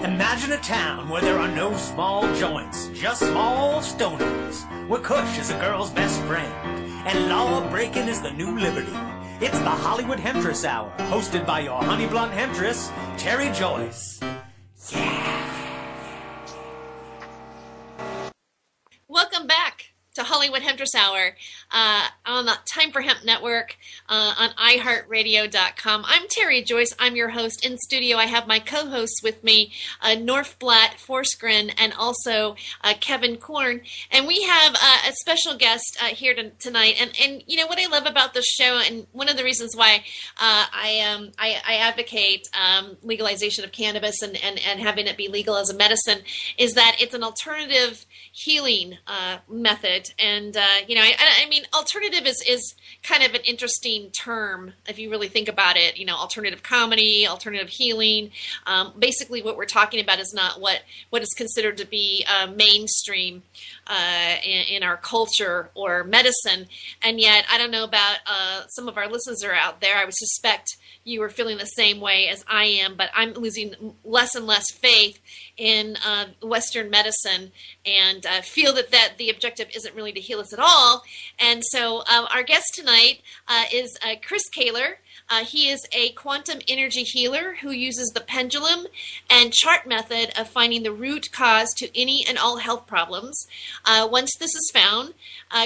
Imagine a town where there are no small joints, just small stoners, where Kush is a girl's best friend, and law-breaking is the new liberty. It's the Hollywood Hemptress Hour, hosted by your honey blonde Hemptress, Tere Joyce. Yeah! Welcome back to Hollywood Hemptress Hour on the Time for Hemp Network on iHeartRadio.com. I'm Tere Joyce. I'm your host. In studio, I have my co-hosts with me, Norf Blatt, Forsgren, and also Kevin Korn. And we have a special guest here tonight. And you know what I love about this show, and one of the reasons why I advocate legalization of cannabis and having it be legal as a medicine, is that it's an alternative healing method. And, you know, I mean, alternative is kind of an interesting term if you really think about it. You know, alternative comedy, alternative healing. Basically, what we're talking about is not what is considered to be mainstream in our culture or medicine. And yet, I don't know about some of our listeners are out there. I would suspect you are feeling the same way as I am, but I'm losing less and less faith in Western medicine and feel that the objective isn't really to heal us at all. And so our guest tonight is Chris Kaler. He is a quantum energy healer who uses the pendulum and chart method of finding the root cause to any and all health problems. Once this is found,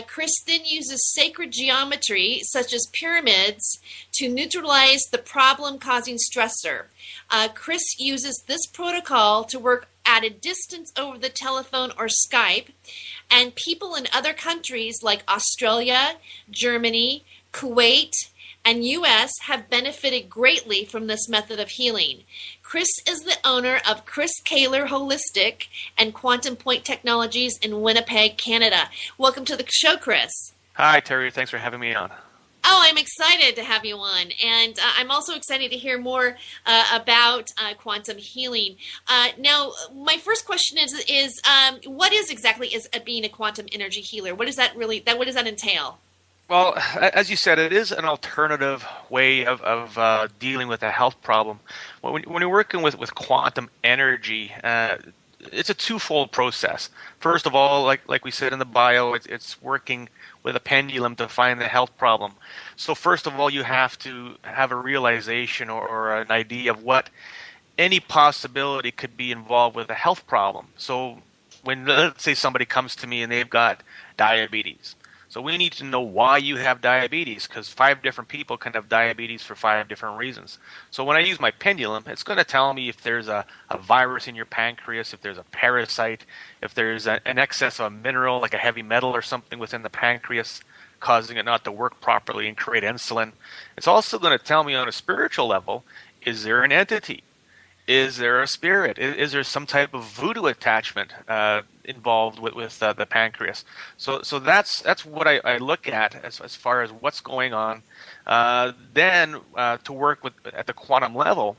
Chris then uses sacred geometry, such as pyramids, to neutralize the problem-causing stressor. Chris uses this protocol to work at a distance over the telephone or Skype, and people in other countries like Australia, Germany, Kuwait, and U.S. have benefited greatly from this method of healing. Chris is the owner of Chris Kaler Holistic and Quantum Point Technologies in Winnipeg, Canada. Welcome to the show, Chris. Hi, Terry. Thanks for having me on. Oh, I'm excited to have you on, and I'm also excited to hear more about quantum healing. Now, my first question is what is exactly being a quantum energy healer? What does that entail? Well, as you said, it is an alternative way of dealing with a health problem. When you're working with quantum energy, it's a twofold process. First of all, like we said in the bio, it's working with a pendulum to find the health problem. So first of all, you have to have a realization or an idea of what any possibility could be involved with a health problem. So when, let's say, somebody comes to me and they've got diabetes. So we need to know why you have diabetes, because 5 different people can have diabetes for 5 different reasons. So when I use my pendulum, it's going to tell me if there's a virus in your pancreas, if there's a parasite, if there's an excess of a mineral like a heavy metal or something within the pancreas causing it not to work properly and create insulin. It's also going to tell me on a spiritual level, is there an entity? Is there a spirit? Is there some type of voodoo attachment involved with the pancreas? So that's what I look at as far as what's going on. Then to work with at the quantum level,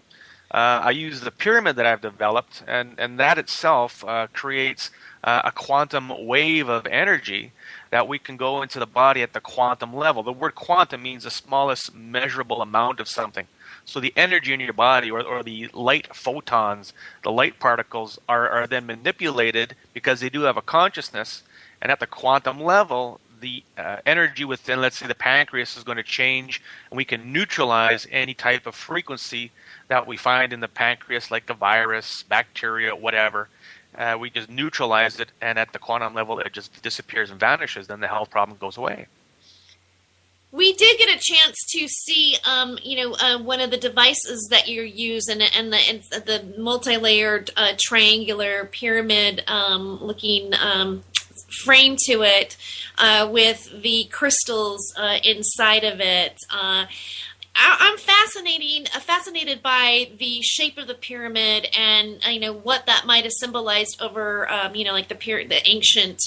I use the pyramid that I've developed, and that itself creates a quantum wave of energy that we can go into the body at the quantum level. The word quantum means the smallest measurable amount of something. So the energy in your body or the light photons, the light particles are then manipulated because they do have a consciousness. And at the quantum level, the energy within, let's say, the pancreas is going to change, and we can neutralize any type of frequency that we find in the pancreas, like a virus, bacteria, whatever. We just neutralize it, and at the quantum level, it just disappears and vanishes. Then the health problem goes away. We did get a chance to see, one of the devices that you use, and the multi-layered triangular pyramid-looking frame to it with the crystals inside of it. I'm fascinated by the shape of the pyramid and what that might have symbolized over, like the ancient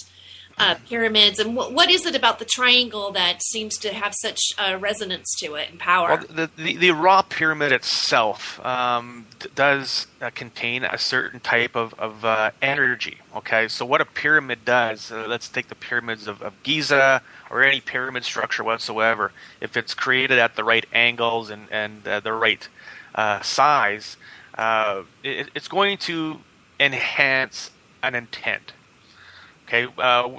pyramids, and what is it about the triangle that seems to have such resonance to it and power? Well, the raw pyramid itself does contain a certain type of energy. Okay, so what a pyramid does, let's take the pyramids of Giza or any pyramid structure whatsoever. If it's created at the right angles and the right size, it's going to enhance an intent. Okay,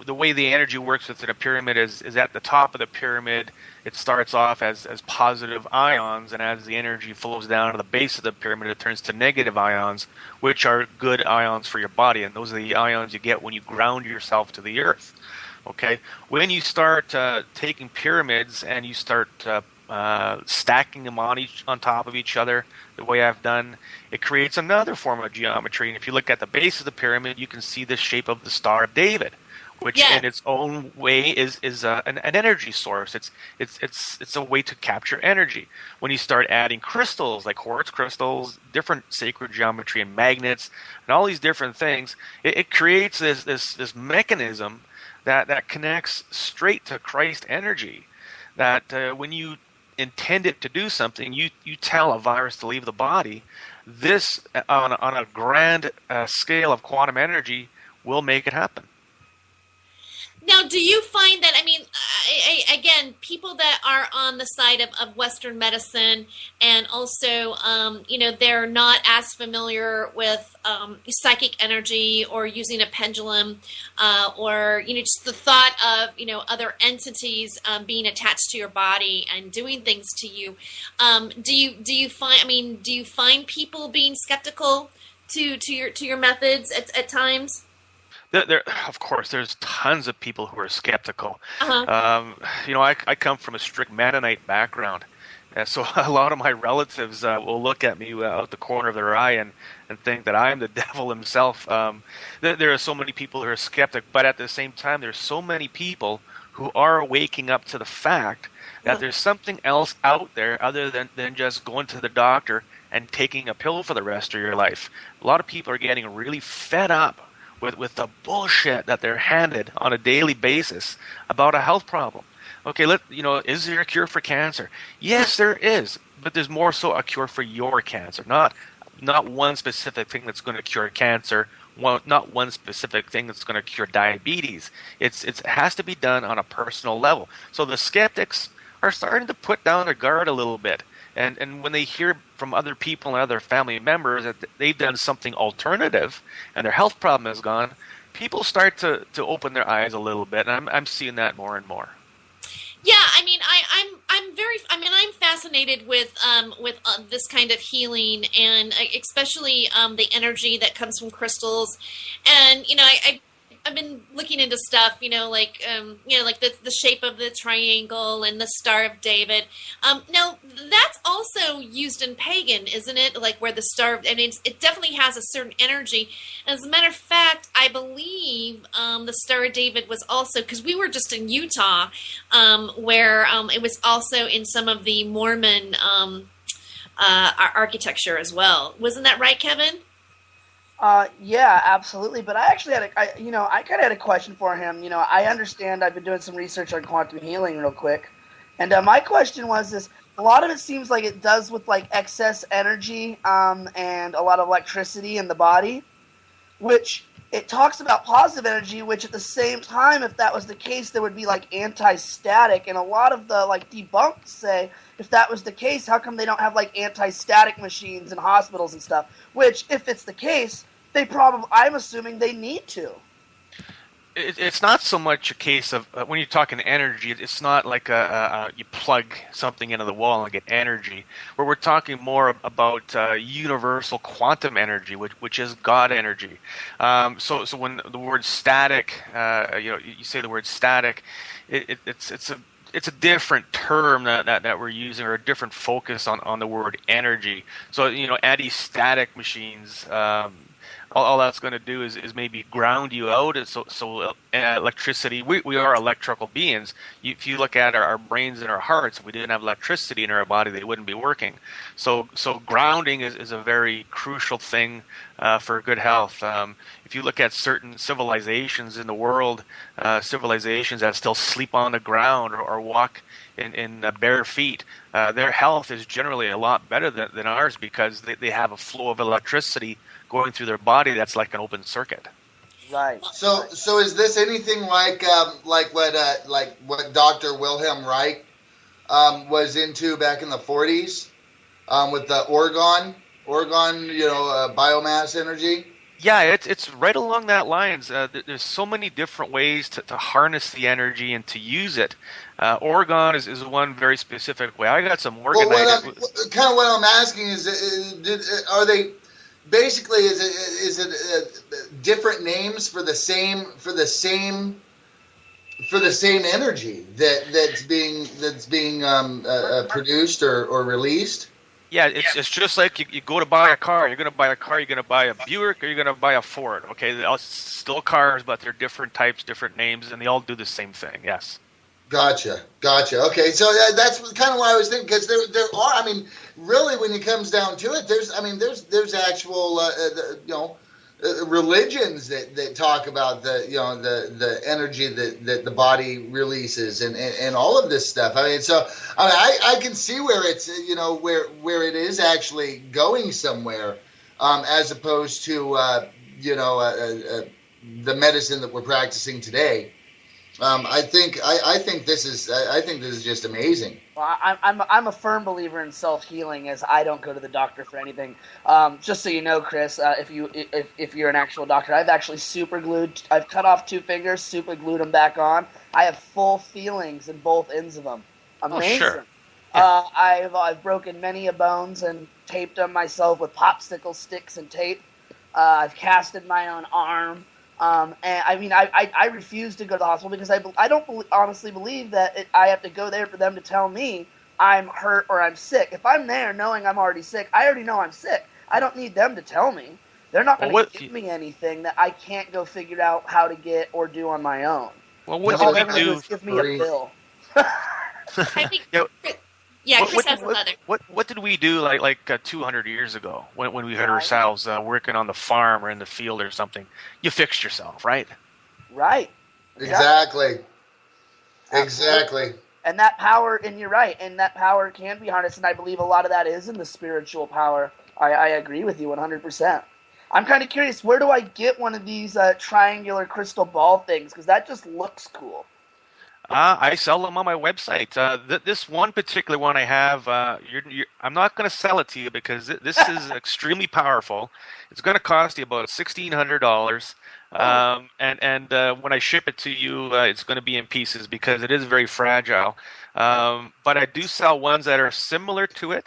the way the energy works within a pyramid is at the top of the pyramid, it starts off as positive ions, and as the energy flows down to the base of the pyramid, it turns to negative ions, which are good ions for your body, and those are the ions you get when you ground yourself to the earth. Okay, when you start taking pyramids and you start stacking them on top of each other, the way I've done, it creates another form of geometry. And if you look at the base of the pyramid, you can see the shape of the Star of David, which in its own way is an energy source. It's a way to capture energy. When you start adding crystals like quartz crystals, different sacred geometry and magnets, and all these different things, it creates this mechanism that connects straight to Christ energy. That when you intend it to do something, you tell a virus to leave the body. This, on a grand scale of quantum energy, will make it happen. Now, do you find that, I mean, again, people that are on the side of Western medicine and also, they're not as familiar with psychic energy or using a pendulum or, just the thought of, other entities being attached to your body and doing things to you. Do you find people being skeptical to your methods at times? Of course, there's tons of people who are skeptical. Uh-huh. I come from a strict Mennonite background, and so a lot of my relatives will look at me out the corner of their eye and think that I'm the devil himself. There are so many people who are skeptic, but at the same time, there's so many people who are waking up to the fact that there's something else out there other than just going to the doctor and taking a pill for the rest of your life. A lot of people are getting really fed up with the bullshit that they're handed on a daily basis about a health problem. Okay, is there a cure for cancer? Yes, there is, but there's more so a cure for your cancer, not one specific thing that's going to cure cancer, not one specific thing that's going to cure diabetes. It has to be done on a personal level. So the skeptics are starting to put down their guard a little bit. And when they hear from other people and other family members that they've done something alternative and their health problem is gone, people start to open their eyes a little bit. And I'm seeing that more and more. Yeah, I mean, I'm fascinated with this kind of healing, and especially the energy that comes from crystals. And I've been looking into stuff, like the shape of the triangle and the Star of David. Now that's also used in pagan, isn't it? Like where the star, it definitely has a certain energy. As a matter of fact, I believe the Star of David was also, because we were just in Utah, where it was also in some of the Mormon architecture as well. Wasn't that right, Kevin? Yeah, absolutely. But I actually I kind of had a question for him. I understand I've been doing some research on quantum healing real quick. And my question was this: a lot of it seems like it does with like excess energy and a lot of electricity in the body, which it talks about positive energy, which at the same time, if that was the case, there would be like anti-static. And a lot of the like debunked say, if that was the case, how come they don't have like anti-static machines in hospitals and stuff? Which, if it's the case, I'm assuming they need to. It's not so much a case of when you're talking energy. It's not like you plug something into the wall and get energy. Where we're talking more about universal quantum energy, which is God energy. So when the word static, you say the word static, it's a different term that we're using, or a different focus on the word energy. So anti-static machines. All that's going to do is maybe ground you out, so electricity. We are electrical beings. If you look at our brains and our hearts, if we didn't have electricity in our body, they wouldn't be working. So grounding is a very crucial thing for good health. If you look at certain civilizations in the world, civilizations that still sleep on the ground or walk in bare feet, their health is generally a lot better than ours because they have a flow of electricity going through their body that's like an open circuit. Right. So is this anything like what Dr. Wilhelm Reich was into back in the 40s with the orgone, biomass energy? Yeah, it's right along that lines. There's so many different ways to harness the energy and to use it. Orgone is one very specific way. I got some orgonite. Well, what I'm asking is, are they basically is it different names for the same energy that's being produced or released? Yeah, it's just like you go to buy a car. You're going to buy a car. You're going to buy a Buick or you're going to buy a Ford. Okay, they're all still cars, but they're different types, different names, and they all do the same thing. Yes. Gotcha. Okay, so that's kind of what I was thinking, because there are. I mean, really, when it comes down to it, there's actual religions that talk about the energy that the body releases and all of this stuff. I mean, so I can see where it's where it is actually going somewhere, as opposed to the medicine that we're practicing today. I think this is just amazing. Well, I'm a firm believer in self-healing, as I don't go to the doctor for anything. Just so you know, Chris, if you're an actual doctor, I've actually I've cut off 2 fingers, super glued them back on. I have full feelings in both ends of them. Amazing. Oh, sure. Yeah. I've broken many a bones and taped them myself with popsicle sticks and tape. I've casted my own arm. And I mean, I refuse to go to the hospital because I don't honestly believe that I have to go there for them to tell me I'm hurt or I'm sick. If I'm there knowing I'm already sick, I already know I'm sick. I don't need them to tell me. They're not going to give me anything that I can't go figure out how to get or do on my own. Well, what did we do? Give me a bill. I think. Yeah, Chris has another. What did we do like 200 years ago when we heard ourselves working on the farm or in the field or something? You fixed yourself, right? Right. Exactly. And that power, and you're right, and that power can be harnessed, and I believe a lot of that is in the spiritual power. I agree with you 100%. I'm kind of curious, where do I get one of these triangular crystal ball things? Because that just looks cool. I sell them on my website. This one particular one I have, I'm not going to sell it to you because this is extremely powerful. It's going to cost you about $1,600. And when I ship it to you, it's going to be in pieces because it is very fragile. But I do sell ones that are similar to it,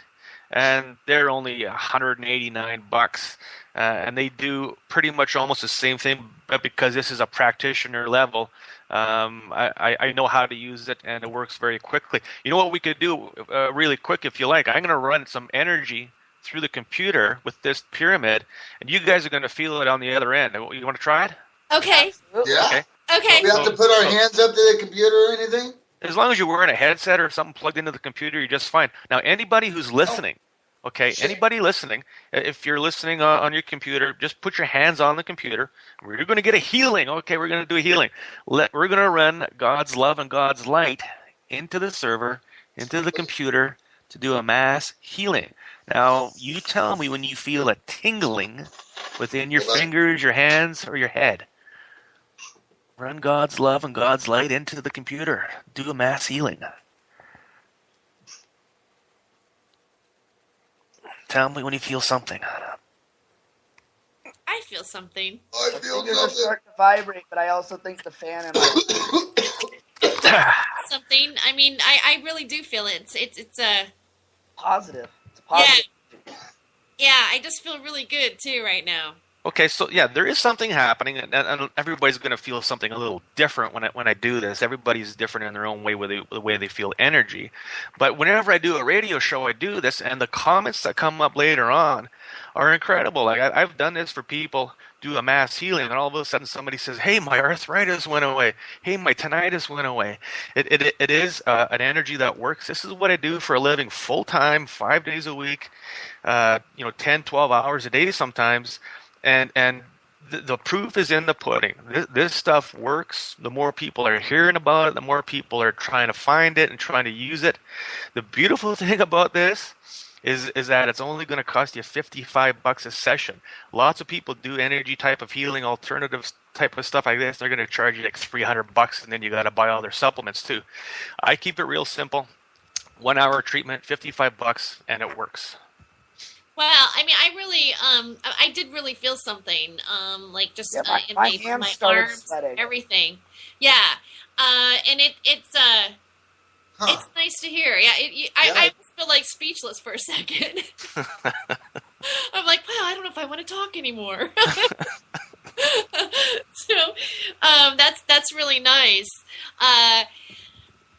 and they're only $189. And they do pretty much almost the same thing, but because this is a practitioner level, I know how to use it, and it works very quickly. You know what we could do really quick, if you like? I'm going to run some energy through the computer with this pyramid, and you guys are going to feel it on the other end. You want to try it? Okay. Yeah. Okay. We have to put our hands up to the computer or anything? As long as you're wearing a headset or something plugged into the computer, you're just fine. Now, anybody who's listening, okay, anybody listening, if you're listening on your computer, just put your hands on the computer. We're going to get a healing. Okay, we're going to do a healing. We're going to run God's love and God's light into the server, into the computer to do a mass healing. Now, you tell me when you feel a tingling within your fingers, your hands, or your head. Run God's love and God's light into the computer. Do a mass healing. Tell me when you feel something. I feel something. I My feel fingers are something. starting to vibrate, but I also think the fan and Something. I mean, I really do feel it. It's a positive. It's positive. yeah. I just feel really good too right now. Okay, so yeah, there is something happening, and everybody's going to feel something a little different when I do this. Everybody's different in their own way with the way they feel energy. But whenever I do a radio show, I do this, and the comments that come up later on are incredible. Like I've done this for people, do a mass healing, and all of a sudden somebody says, "Hey, my arthritis went away. Hey, my tinnitus went away." It is an energy that works. This is what I do for a living, full time, 5 days a week, 10, 12 hours a day sometimes. And the proof is in the pudding. This stuff works. The more people are hearing about it, the more people are trying to find it and trying to use it. The beautiful thing about this is that it's only going to cost you $55 a session. Lots of people do energy type of healing, alternative type of stuff like this. They're going to charge you like $300, and then you got to buy all their supplements too. I keep it real simple. 1 hour treatment, $55, and it works. Wow, I mean, I really, I did really feel something, like just in my arms, sweating. Everything. Yeah, and it's nice to hear. Yeah, I just feel like speechless for a second. I'm like, wow, I don't know if I want to talk anymore. So, that's really nice.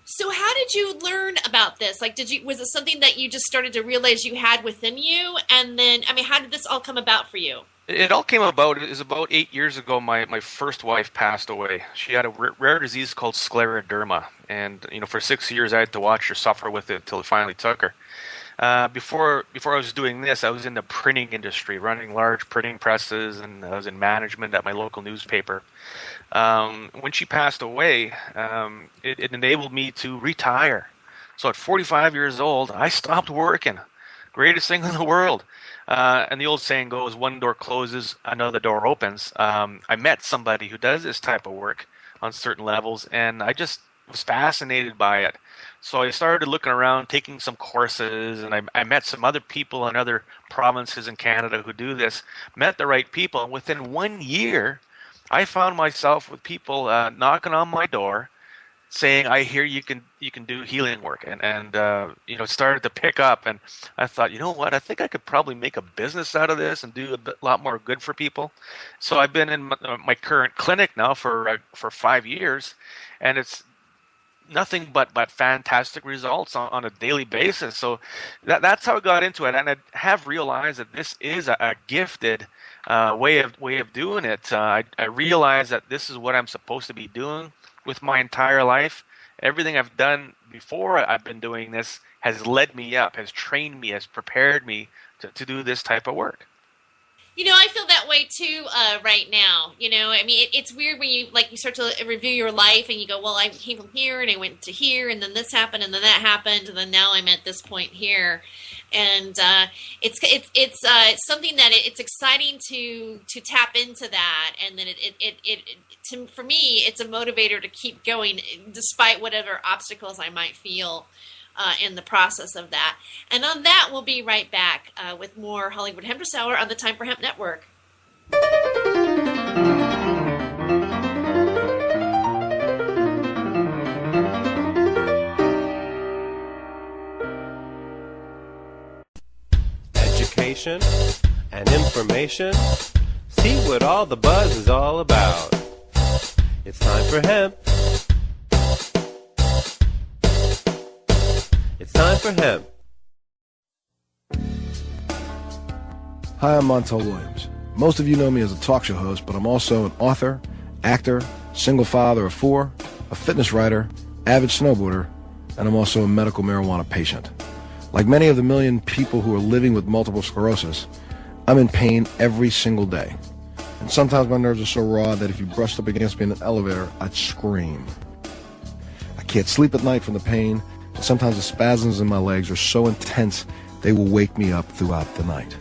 So how did you learn about this? Like, was it something that you just started to realize you had within you? And then, I mean, how did this all come about for you? It all came about, it was about 8 years ago, my first wife passed away. She had a rare disease called scleroderma. And, for 6 years I had to watch her suffer with it until it finally took her. Before I was doing this, I was in the printing industry, running large printing presses, and I was in management at my local newspaper. When she passed away, it enabled me to retire. So at 45 years old, I stopped working. Greatest thing in the world. And the old saying goes, one door closes, another door opens. I met somebody who does this type of work on certain levels, and I just was fascinated by it. So I started looking around, taking some courses, and I met some other people in other provinces in Canada who do this, met the right people, and within 1 year, I found myself with people knocking on my door saying, "I hear you can do healing work," and it started to pick up, and I thought, you know what, I think I could probably make a business out of this and do a lot more good for people. So I've been in my current clinic now for 5 years, and it's nothing but fantastic results on a daily basis. So that's how I got into it, and I have realized that this is a gifted way of doing it. I realize that this is what I'm supposed to be doing with my entire life. Everything I've done before I've been doing this has led me up, has trained me, has prepared me to do this type of work. I feel that way too right now. I mean, it's weird when you start to review your life and you go, well, I came from here and I went to here and then this happened and then that happened and then now I'm at this point here. And it's something that it's exciting to tap into that, and then for me it's a motivator to keep going despite whatever obstacles I might feel in the process of that. And on that, we'll be right back with more Hollywood Hemptress Hour on the Time for Hemp Network. Education and information. See what all the buzz is all about. It's time for hemp. It's time for hemp. Hi, I'm Montel Williams. Most of you know me as a talk show host, but I'm also an author, actor, single father of 4, a fitness writer, avid snowboarder, and I'm also a medical marijuana patient. Like many of the million people who are living with multiple sclerosis, I'm in pain every single day. And sometimes my nerves are so raw that if you brushed up against me in an elevator, I'd scream. I can't sleep at night from the pain, and sometimes the spasms in my legs are so intense they will wake me up throughout the night.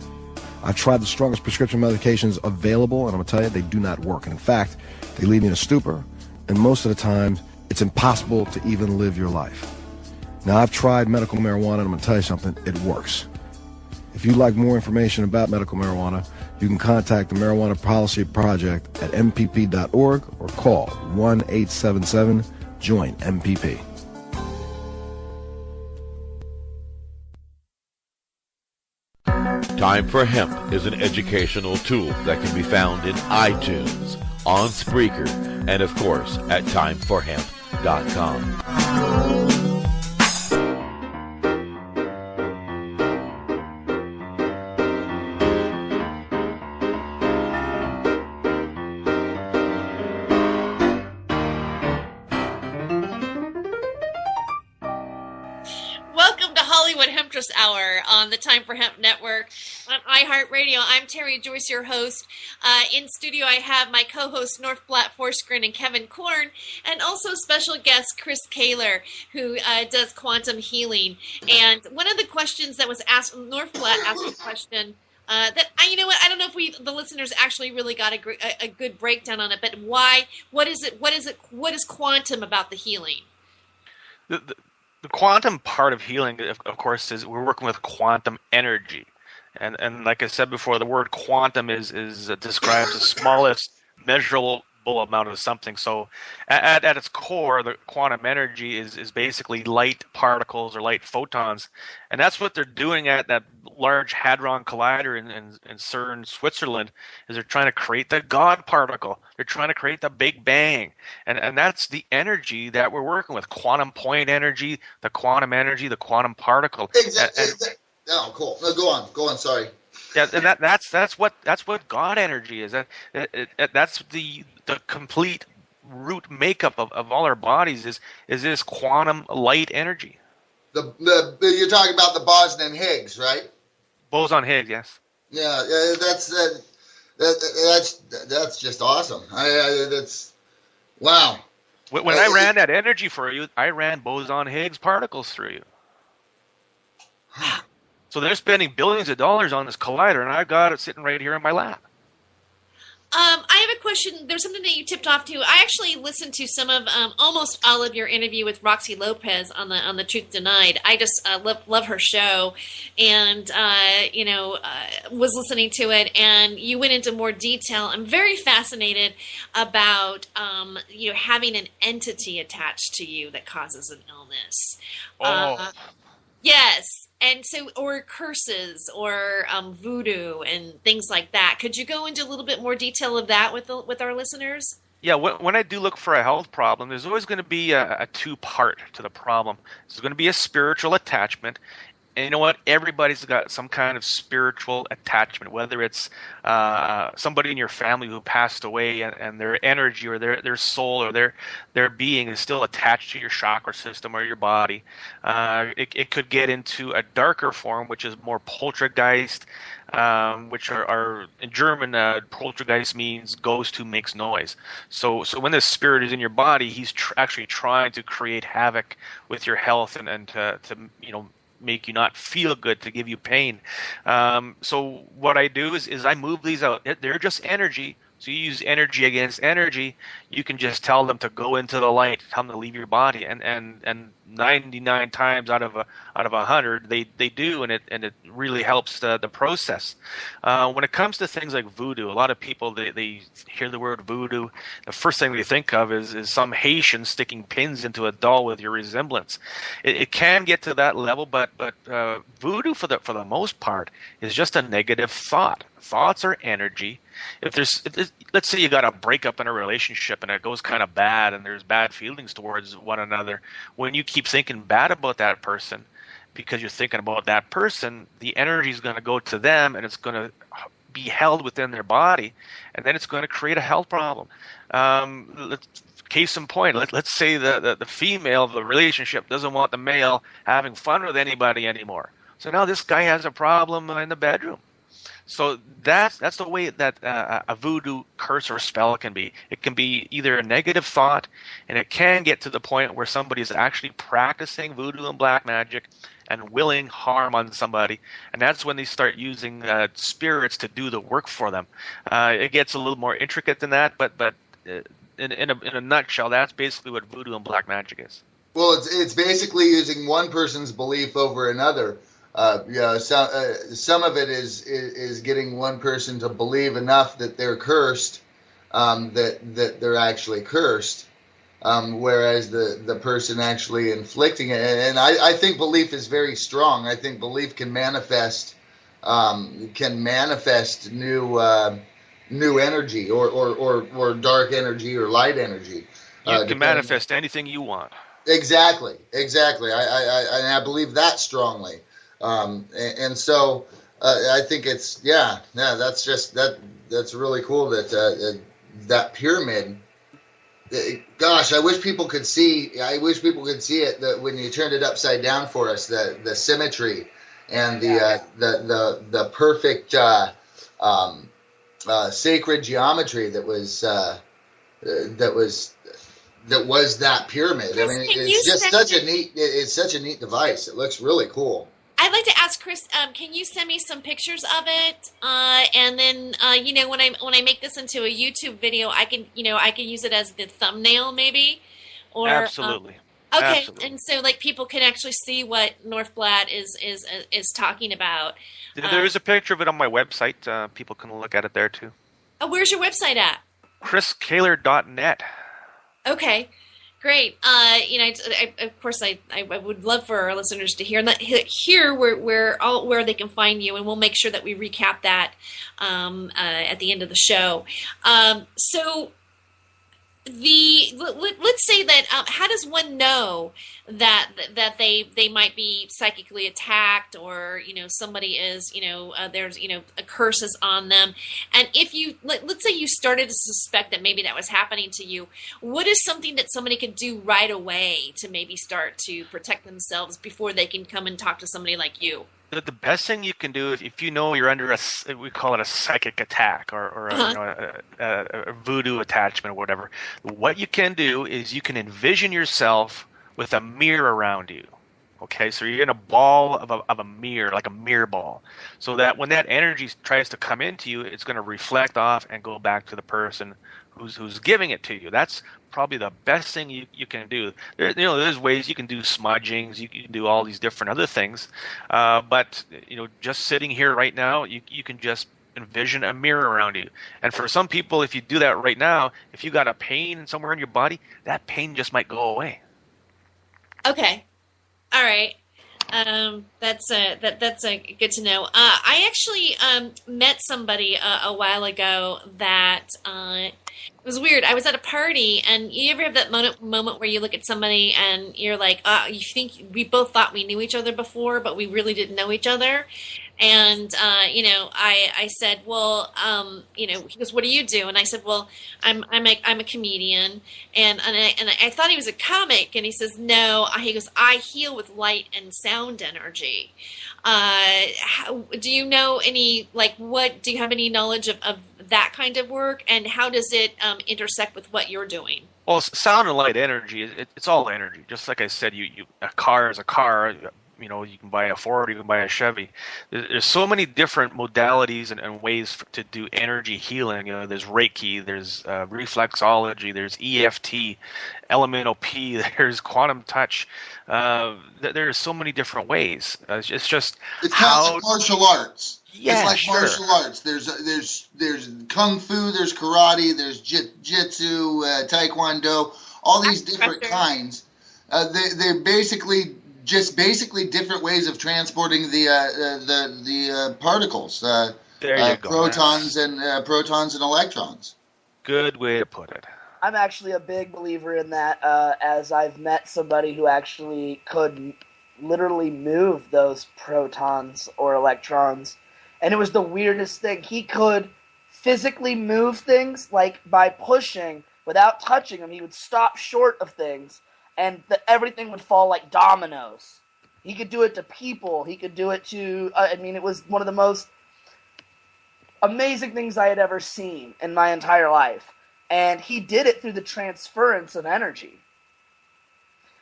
I've tried the strongest prescription medications available, and I'm going to tell you, they do not work. And in fact, they leave me in a stupor, and most of the time, it's impossible to even live your life. Now, I've tried medical marijuana, and I'm going to tell you something, it works. If you'd like more information about medical marijuana, you can contact the Marijuana Policy Project at mpp.org or call 1-877-JOIN-MPP. Time for Hemp is an educational tool that can be found in iTunes, on Spreaker, and of course at timeforhemp.com. Welcome to Hollywood Hemptress Hour on the Time for Hemp Network on iHeartRadio. I'm Tere Joyce, your host. In studio, I have my co-hosts North Blatt Forsgren and Kevin Korn, and also special guest Chris Kaler, who does quantum healing. And one of the questions that was asked, North Blatt asked a question that I don't know if the listeners actually really got a good breakdown on it. But why? What is it? What is quantum about the healing? The quantum part of healing, of course, is we're working with quantum energy, and like I said before, the word quantum is describes the smallest measurable amount of something. So, at its core, the quantum energy is basically light particles or light photons, and that's what they're doing at that Large Hadron Collider in CERN, Switzerland. Is they're trying to create the God particle. They're trying to create the Big Bang, and that's the energy that we're working with: quantum point energy, the quantum particle. Exactly. Oh, cool. No, go on. Sorry. Yeah, and that's what God energy is. That's the complete root makeup of all our bodies is this quantum light energy. You're talking about the boson and Higgs, right? Boson Higgs, yes. Yeah, that's just awesome. That's wow. When I ran that energy for you, I ran boson Higgs particles through you. So they're spending billions of dollars on this collider, and I've got it sitting right here in my lap. I have a question. There's something that you tipped off to. I actually listened to some of, almost all of your interview with Roxy Lopez on the Truth Denied. I just love her show, and was listening to it. And you went into more detail. I'm very fascinated about having an entity attached to you that causes an illness. Yes. And so, or curses, or voodoo, and things like that. Could you go into a little bit more detail of that with our listeners? Yeah, when I do look for a health problem, there's always going to be a two-part to the problem. There's going to be a spiritual attachment. And you know what? Everybody's got some kind of spiritual attachment, whether it's somebody in your family who passed away and their energy or their soul or their being is still attached to your chakra system or your body. It could get into a darker form, which is more poltergeist, which are in German, poltergeist means ghost who makes noise. So when this spirit is in your body, he's actually trying to create havoc with your health and to make you not feel good, to give you pain. So what I do is I move these out. They're just energy. So you use energy against energy. You can just tell them to go into the light, tell them to leave your body, and 99 times out of 100 they do, and it really helps the process. When it comes to things like voodoo, a lot of people they hear the word voodoo, the first thing they think of is some Haitian sticking pins into a doll with your resemblance. It can get to that level, but voodoo for the most part is just a negative thought. Thoughts are energy. If let's say you got a breakup in a relationship and it goes kind of bad and there's bad feelings towards one another, when you keep thinking bad about that person because you're thinking about that person, the energy is going to go to them and it's going to be held within their body, and then it's going to create a health problem. Case in point, let's say the female of the relationship doesn't want the male having fun with anybody anymore. So now this guy has a problem in the bedroom. So that's the way that a voodoo curse or spell can be. It can be either a negative thought, and it can get to the point where somebody is actually practicing voodoo and black magic and willing harm on somebody, and that's when they start using spirits to do the work for them. It gets a little more intricate than that, but in a nutshell, that's basically what voodoo and black magic is. Well, it's basically using one person's belief over another. Some of it is getting one person to believe enough that they're cursed, that they're actually cursed, whereas the person actually inflicting it. And I think belief is very strong. I think belief can manifest can manifest new energy or dark energy or light energy. You can manifest anything you want. Exactly. I believe that strongly. And so I think that's really cool that that pyramid. Gosh, I wish people could see. I wish people could see it when you turned it upside down for us. The symmetry and the perfect sacred geometry that was that pyramid. Chris, I mean, it's such a neat device. It looks really cool. I'd like to ask Chris, can you send me some pictures of it? And then, when I make this into a YouTube video, I can use it as the thumbnail, maybe. Or absolutely. Okay, absolutely. And so people can actually see what Northblatt is talking about. There is a picture of it on my website. People can look at it there too. Where's your website at? ChrisKaler.net. Okay. Great. Of course, I would love for our listeners to hear where they can find you, and we'll make sure that we recap that at the end of the show. So let's say that how does one know that they might be psychically attacked, or somebody is there's a curse is on them, and if you let's say you started to suspect that maybe that was happening to you, what is something that somebody could do right away to maybe start to protect themselves before they can come and talk to somebody like you? The best thing you can do if you know you're under we call it a psychic attack or a voodoo attachment or whatever, what you can do is you can envision yourself with a mirror around you. Okay, so you're in a ball of a mirror, like a mirror ball, so that when that energy tries to come into you, it's going to reflect off and go back to the person who's giving it to you. That's probably the best thing you can do. There's ways you can do smudgings, you can do all these different other things, but just sitting here right now, you can just envision a mirror around you. And for some people, if you do that right now, if you got a pain somewhere in your body, that pain just might go away. Okay. All right. That's good to know. I actually met somebody a while ago that it was weird. I was at a party, and you ever have that moment where you look at somebody and you're like, you think we both thought we knew each other before, but we really didn't know each other. And I said, well, he goes, what do you do? And I said, well, I'm a comedian, and I thought he was a comic, and he says, no. He goes, I heal with light and sound energy. Do you know any do you have any knowledge of that kind of work, and how does it intersect with what you're doing? Well, sound and light energy, it's all energy. Just like I said, a car is a car. You can buy a Ford, you can buy a Chevy. There's so many different modalities and ways to do energy healing. There's Reiki, there's reflexology, there's EFT, elemental P, there's quantum touch. There's so many different ways. It's kind of like martial arts. Yeah, it's like martial arts. There's kung fu, there's karate, there's jitsu, taekwondo, all these different kinds. They're basically different ways of transporting the particles. There you go. Protons and electrons. Good way to put it. I'm actually a big believer in that, as I've met somebody who actually could literally move those protons or electrons, and it was the weirdest thing. He could physically move things, like by pushing without touching them. He would stop short of things, and everything would fall like dominoes. He could do it to people. He could do it to... it was one of the most amazing things I had ever seen in my entire life. And he did it through the transference of energy.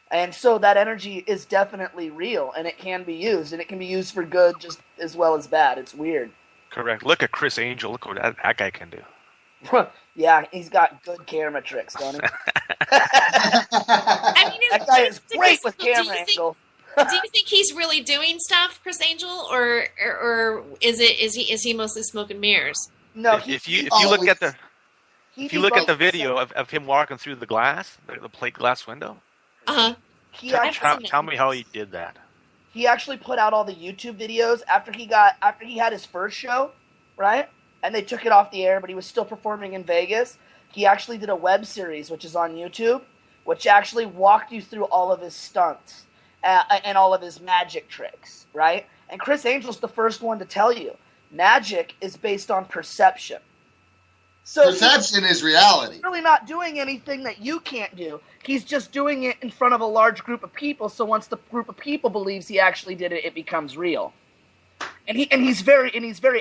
And so that energy is definitely real, and it can be used. And it can be used for good just as well as bad. It's weird. Correct. Look at Chris Angel. Look what that guy can do. Yeah, he's got good camera tricks, don't he? That guy is great with camera angles. Do you think he's really doing stuff, Chris Angel, or is he mostly smoke and mirrors? No. If you look at the video of him walking through the plate glass window, tell me how he did that. he actually put out all the YouTube videos after he had his first show, right? And they took it off the air, but he was still performing in Vegas. He actually did a web series, which is on YouTube, which actually walked you through all of his stunts and all of his magic tricks, right? And Chris Angel's the first one to tell you, magic is based on perception. So perception is reality. He's really not doing anything that you can't do. He's just doing it in front of a large group of people. So once the group of people believes he actually did it, it becomes real. And he's very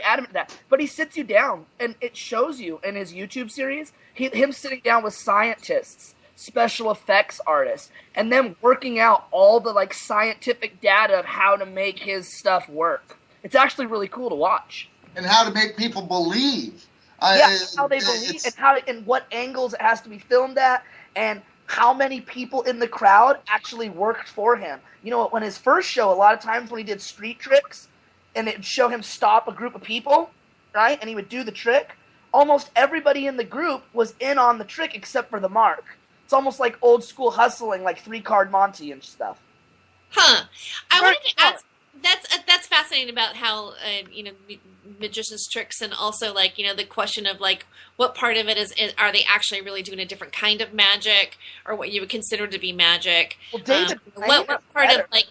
adamant that. But he sits you down, and it shows you in his YouTube series him sitting down with scientists, special effects artists, and them working out all the like scientific data of how to make his stuff work. It's actually really cool to watch. And how to make people believe. How they believe, and what angles it has to be filmed at, and how many people in the crowd actually worked for him. You know, when his first show, a lot of times when he did street tricks, and it would show him stop a group of people, right, and he would do the trick, almost everybody in the group was in on the trick except for the mark. It's almost like old school hustling, like 3-card Monty and stuff. Huh. I wanted to ask, that's fascinating about how, magician's tricks, and also like, the question of like what part of it is are they actually really doing a different kind of magic, or what you would consider to be magic? Well, David, what part of like,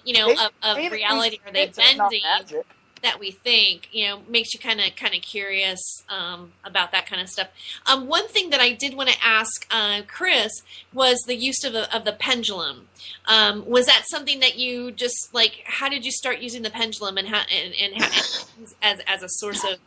of reality are they bending that we think, makes you kind of curious about that kind of stuff. One thing that I did want to ask Chris was the use of the pendulum. Was that something that you just like? How did you start using the pendulum, and how as a source of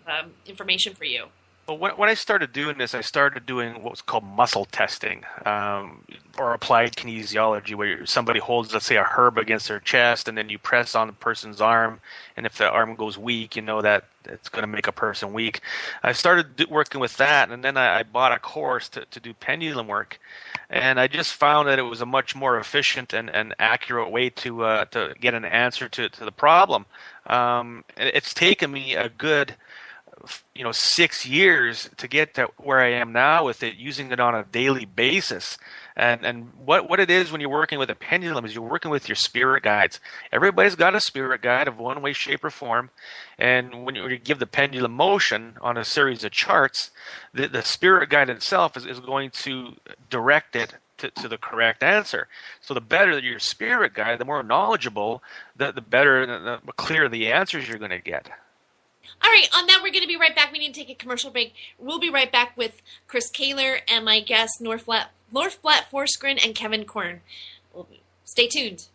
information for you? Well, when I started doing this, I started doing what was called muscle testing, or applied kinesiology, where somebody holds, let's say, a herb against their chest, and then you press on the person's arm, and if the arm goes weak, you know that it's going to make a person weak. I started working with that, and then I bought a course to do pendulum work, and I just found that it was a much more efficient and accurate way to get an answer to the problem. It's taken me a good 6 years to get to where I am now with it, using it on a daily basis. And what it is when you're working with a pendulum is you're working with your spirit guides. Everybody's got a spirit guide of one way, shape, or form. And when you give the pendulum motion on a series of charts, the spirit guide itself is going to direct it to the correct answer. So the better your spirit guide, the more knowledgeable, the better, the clearer the answers you're going to get. All right, on that, we're going to be right back. We need to take a commercial break. We'll be right back with Chris Kaler and my guests, North Flat Forsgren and Kevin Korn. Stay tuned.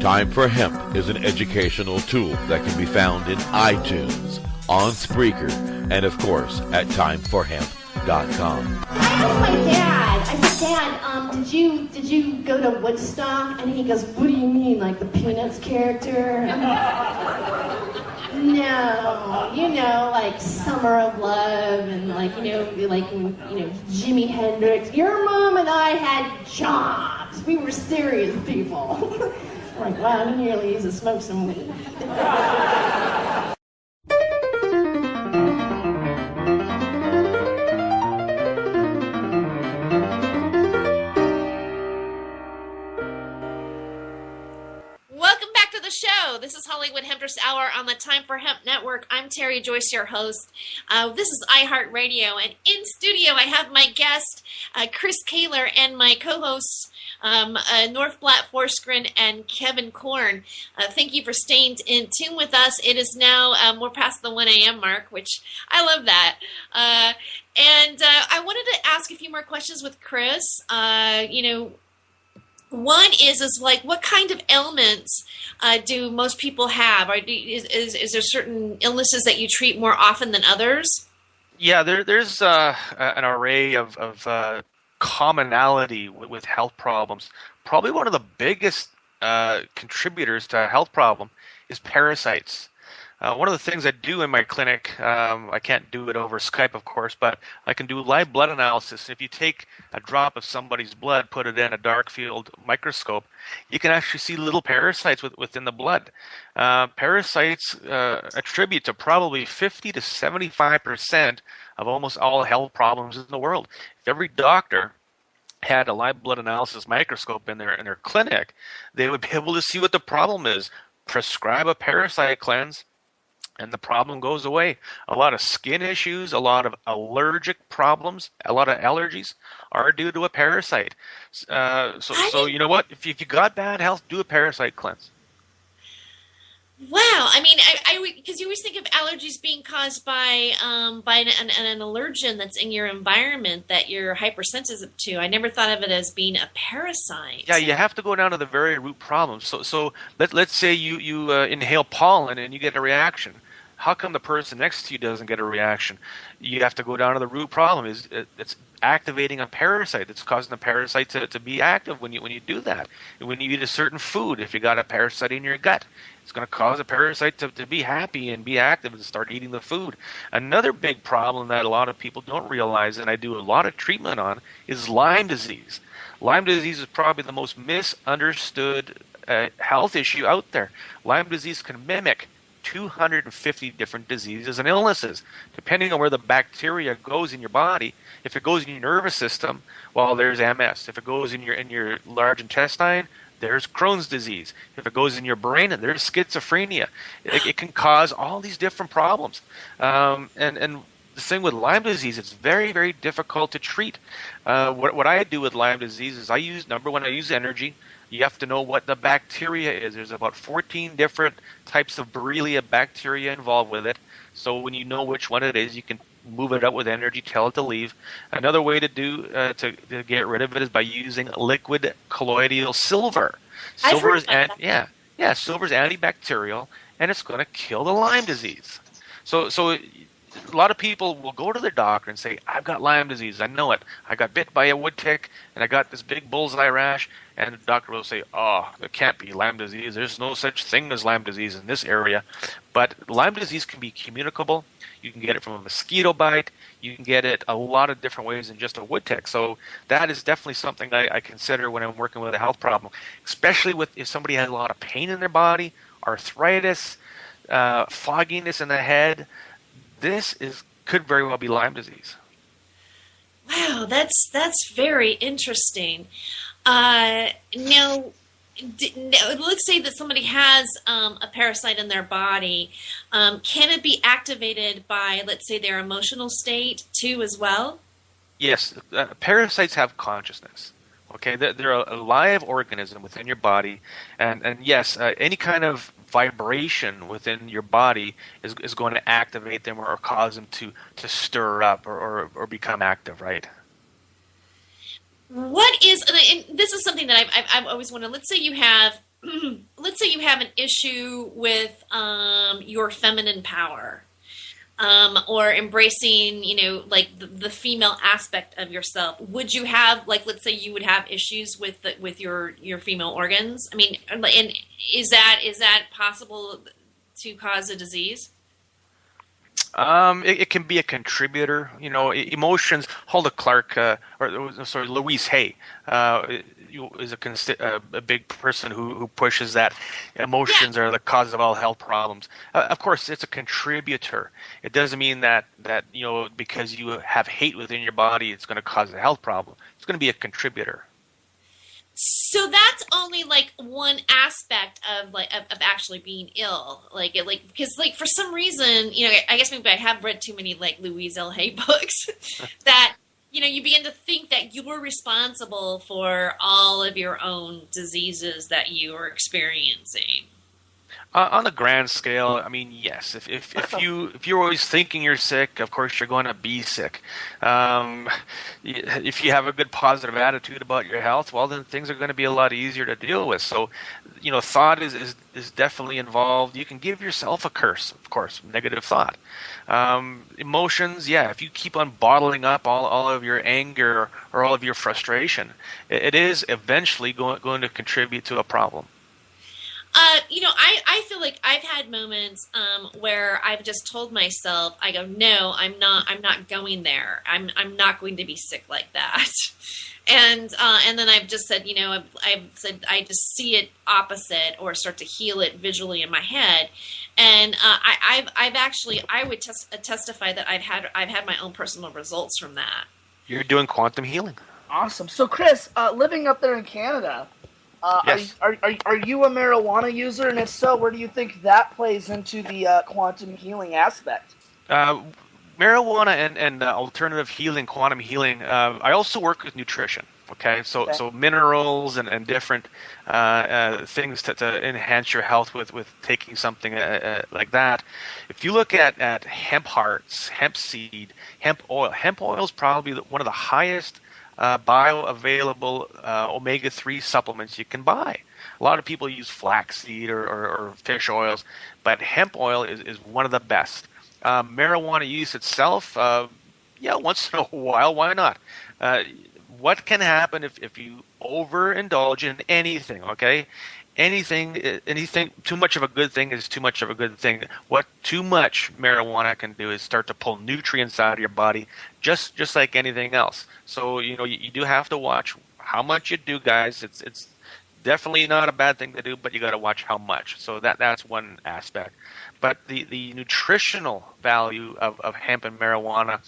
Time for Hemp is an educational tool that can be found in iTunes, on Spreaker, and of course at timeforhemp.com. I asked my dad, I said, Dad, did you go to Woodstock? And he goes, what do you mean, like the Peanuts character? No, like Summer of Love and like Jimi Hendrix. Your mom and I had jobs. We were serious people. I'm like, wow, he nearly used to smoke some weed. Welcome back to the show. This is Hollywood Hemptress Hour on the Time for Hemp Network. I'm Tere Joyce, your host. This is iHeartRadio, and in studio I have my guest, Chris Kaler, and my co-hosts, North Flat Forsgren and Kevin Korn. Thank you for staying in tune with us. It is now we're past the 1 a.m. mark, which I love that. And I wanted to ask a few more questions with Chris. One is like, what kind of ailments do most people have? Is there certain illnesses that you treat more often than others? Yeah, there's an array of commonality with health problems. Probably one of the biggest contributors to a health problem is parasites. One of the things I do in my clinic, I can't do it over Skype, of course, but I can do live blood analysis. If you take a drop of somebody's blood, put it in a dark field microscope, you can actually see little parasites within the blood. Parasites attribute to probably 50 to 75% of almost all health problems in the world. If every doctor had a live blood analysis microscope in their clinic, they would be able to see what the problem is, prescribe a parasite cleanse, and the problem goes away. A lot of skin issues, a lot of allergic problems, a lot of allergies are due to a parasite. So you know what? If you got bad health, do a parasite cleanse. Wow. I mean, I because you always think of allergies being caused by an allergen that's in your environment that you're hypersensitive to. I never thought of it as being a parasite. Yeah, you have to go down to the very root problem. So let's say you inhale pollen and you get a reaction. How come the person next to you doesn't get a reaction? You have to go down to the root problem. It's activating a parasite. It's causing the parasite to be active when you do that. And when you eat a certain food, if you got a parasite in your gut, it's going to cause a parasite to be happy and be active and start eating the food. Another big problem that a lot of people don't realize, and I do a lot of treatment on, is Lyme disease. Lyme disease is probably the most misunderstood health issue out there. Lyme disease can mimic 250 different diseases and illnesses, depending on where the bacteria goes in your body. If it goes in your nervous system, well, there's MS. If it goes in your large intestine, there's Crohn's disease. If it goes in your brain, there's schizophrenia. It can cause all these different problems. And the thing with Lyme disease, it's very, very difficult to treat. What I do with Lyme disease is I use energy. You have to know what the bacteria is. There's about 14 different types of Borrelia bacteria involved with it. So when you know which one it is, you can move it out with energy, tell it to leave. Another way to get rid of it is by using liquid colloidal silver. Silver's silver's antibacterial, and it's going to kill the Lyme disease. So a lot of people will go to their doctor and say, I've got Lyme disease. I know it. I got bit by a wood tick, and I got this big bullseye rash. And the doctor will say, oh, it can't be Lyme disease. There's no such thing as Lyme disease in this area. But Lyme disease can be communicable. You can get it from a mosquito bite. You can get it a lot of different ways than just a wood tick. So that is definitely something I consider when I'm working with a health problem, especially if somebody has a lot of pain in their body, arthritis, fogginess in the head. This could very well be Lyme disease. Wow, that's very interesting. Now, let's say that somebody has a parasite in their body. Can it be activated by, let's say, their emotional state too as well? Yes, parasites have consciousness. Okay, they're a live organism within your body, and yes, any kind of vibration within your body is going to activate them or cause them to stir up or become active, right? What is, and this is something that I've always wondered. Let's say you have an issue with your feminine power, or embracing, like the female aspect of yourself. Would you have, like, let's say you would have issues with your female organs? I mean, and is that possible to cause a disease? It can be a contributor. Emotions. Hulda Clark, Louise Hay, is a big person who pushes that emotions are the cause of all health problems. Of course, it's a contributor. It doesn't mean that because you have hate within your body, it's going to cause a health problem. It's going to be a contributor. So that's only like one aspect of actually being ill, because for some reason, I guess maybe I have read too many like Louise L. Hay books that you begin to think that you were responsible for all of your own diseases that you are experiencing. On a grand scale, I mean, yes. If you're always thinking you're sick, of course you're going to be sick. If you have a good positive attitude about your health, well, then things are going to be a lot easier to deal with. So, thought is definitely involved. You can give yourself a curse, of course, negative thought. Emotions, yeah. If you keep on bottling up all of your anger or all of your frustration, it is eventually going to contribute to a problem. I feel like I've had moments where I've just told myself, I go, no, I'm not going there. I'm not going to be sick like that. And then I've just said, I've said I just see it opposite or start to heal it visually in my head. And I would testify that I've had my own personal results from that. You're doing quantum healing. Awesome. So, Chris, living up there in Canada, Yes. are you a marijuana user? And if so, where do you think that plays into the quantum healing aspect? Marijuana and alternative healing, quantum healing. I also work with nutrition. Okay, so minerals and different things to enhance your health with taking something like that. If you look at hemp hearts, hemp seed, hemp oil is probably one of the highest bioavailable omega-3 supplements you can buy. A lot of people use flaxseed or fish oils, but hemp oil is one of the best. Marijuana use itself, once in a while, why not? What can happen if you overindulge in anything, okay? Anything, too much of a good thing is too much of a good thing. What too much marijuana can do is start to pull nutrients out of your body, just like anything else. So, you do have to watch how much you do, guys. It's definitely not a bad thing to do, but you got to watch how much. So that's one aspect. But the nutritional value of hemp and marijuana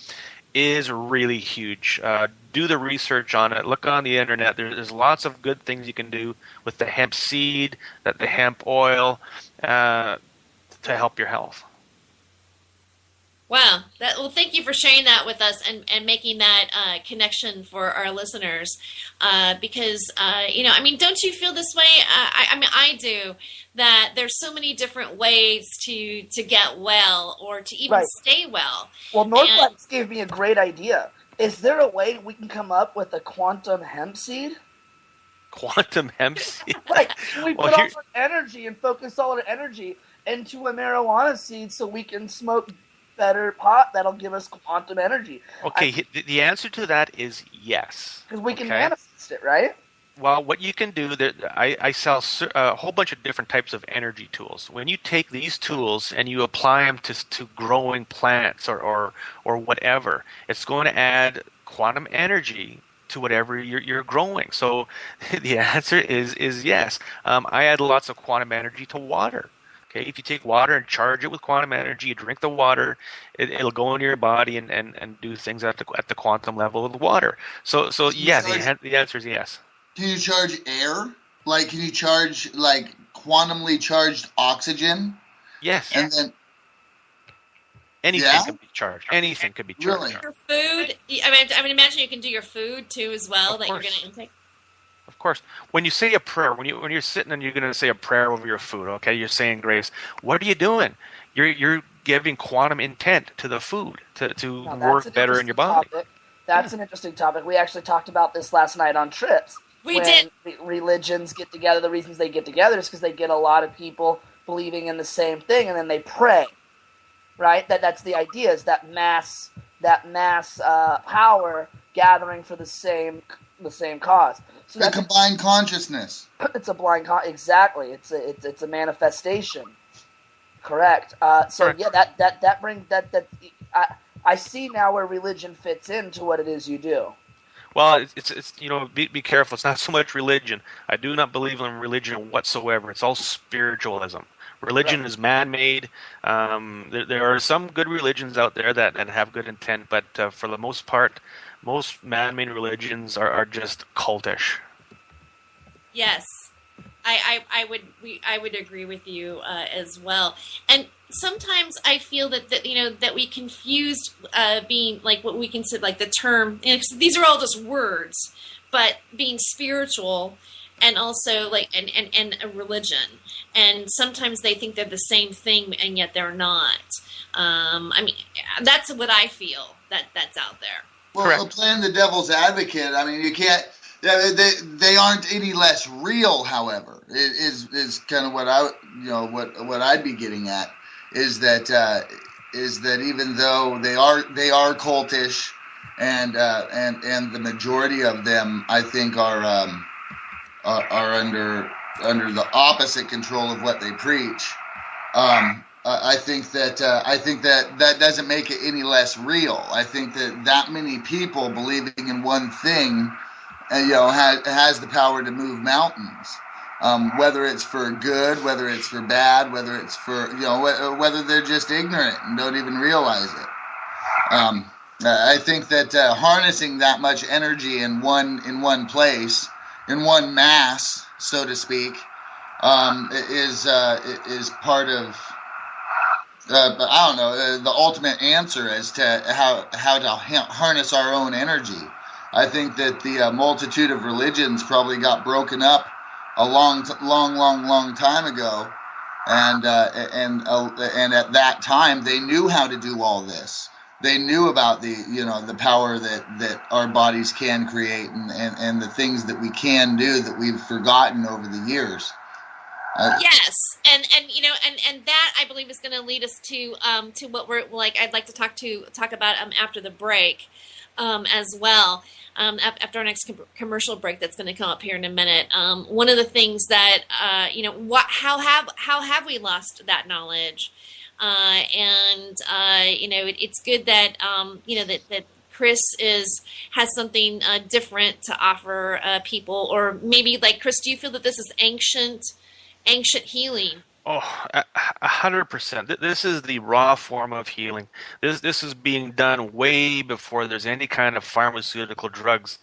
is really huge. Do the research on it. Look on the internet. There's lots of good things you can do with the hemp seed, the hemp oil, to help your health. Wow. Well, thank you for sharing that with us and making that connection for our listeners. Because, don't you feel this way? I do. That there's so many different ways to get well or to even stay well. Well, Northlights gave me a great idea. Is there a way we can come up with a quantum hemp seed? Quantum hemp seed? We put all our energy and focus all our energy into a marijuana seed so we can smoke better pot that'll give us quantum energy. Okay, the answer to that is yes. Because we can manifest it, right? Well, what you can do, I sell a whole bunch of different types of energy tools. When you take these tools and you apply them to growing plants or whatever, it's going to add quantum energy to whatever you're growing. So the answer is yes. I add lots of quantum energy to water. Okay, if you take water and charge it with quantum energy, you drink the water, it'll go into your body and do things at the quantum level of the water. So yeah, the answer is yes. Can you charge air? Can you charge quantumly charged oxygen? Yes. And then anything can be charged. Anything could be charged. Really? Your food. I mean, imagine you can do your food too as well that you're going to intake. Of course. When you say a prayer, when you're sitting and you're going to say a prayer over your food, okay, you're saying grace. What are you doing? You're giving quantum intent to the food to work better in your body. That's an interesting topic. We actually talked about this last night on Trips. We did. Religions get together. The reasons they get together is because they get a lot of people believing in the same thing, and then they pray. Right? That's the idea. Is that mass power gathering for the same cause. So the combined consciousness. It's a blind exactly. It's a manifestation. Correct. Correct. Yeah, that brings that. I see now where religion fits into what it is you do. Well, it's be careful. It's not so much religion. I do not believe in religion whatsoever. It's all spiritualism. Religion is man-made. There are some good religions out there that have good intent, but for the most part, most man-made religions are just cultish. Yes, I would agree with you as well. And sometimes I feel that we confused being like what we consider like the term. These are all just words, but being spiritual and also like and a religion. And sometimes they think they're the same thing, and yet they're not. I mean, that's what I feel that's out there. Well, playing the devil's advocate, I mean, you can't. They aren't any less real. However, is kind of what what I'd be getting at is that even though they are cultish, and the majority of them I think are under under the opposite control of what they preach. I think that that doesn't make it any less real. I think that many people believing in one thing, has the power to move mountains. Whether it's for good, whether it's for bad, whether it's for whether they're just ignorant and don't even realize it. I think that harnessing that much energy in one place, in one mass, so to speak, is part of I don't know the ultimate answer as to how to harness our own energy. I think that the multitude of religions probably got broken up a long time ago, and at that time they knew how to do all this. They knew about the power that our bodies can create and the things that we can do that we've forgotten over the years. Yes, and that I believe is going to lead us to what we're like. I'd like to talk about after the break, as well. After our next commercial break, that's going to come up here in a minute. One of the things that how have we lost that knowledge? It's good that that Chris has something different to offer people, or maybe like Chris, do you feel that this is ancient healing? Oh, 100%. This is the raw form of healing. This is being done way before there's any kind of pharmaceutical drugs.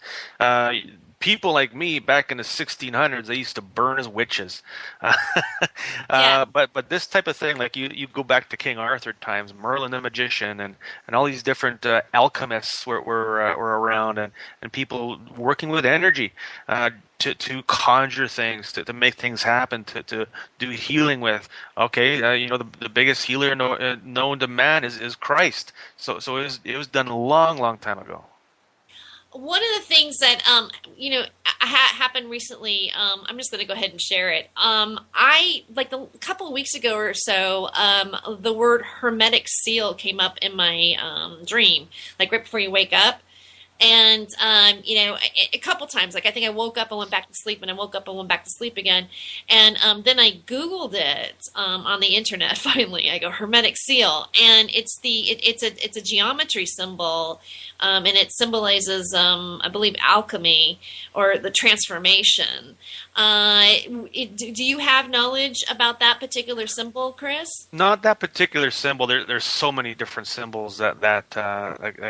People like me back in the 1600s, they used to burn as witches. But this type of thing, like you go back to King Arthur times, Merlin the magician, and all these different alchemists were around, and people working with energy to conjure things, to make things happen, to do healing with. Okay, the biggest healer known to man is Christ. So it was done a long time ago. One of the things that happened recently, I'm just going to go ahead and share it. I like a couple of weeks ago or so, the word hermetic seal came up in my dream, like right before you wake up. And, a couple times, like I think I woke up and went back to sleep, and I woke up and went back to sleep again. And then I Googled it on the internet. Finally, I go hermetic seal, and it's a geometry symbol, and it symbolizes, I believe, alchemy or the transformation. Do you have knowledge about that particular symbol, Chris? Not that particular symbol. There's so many different symbols that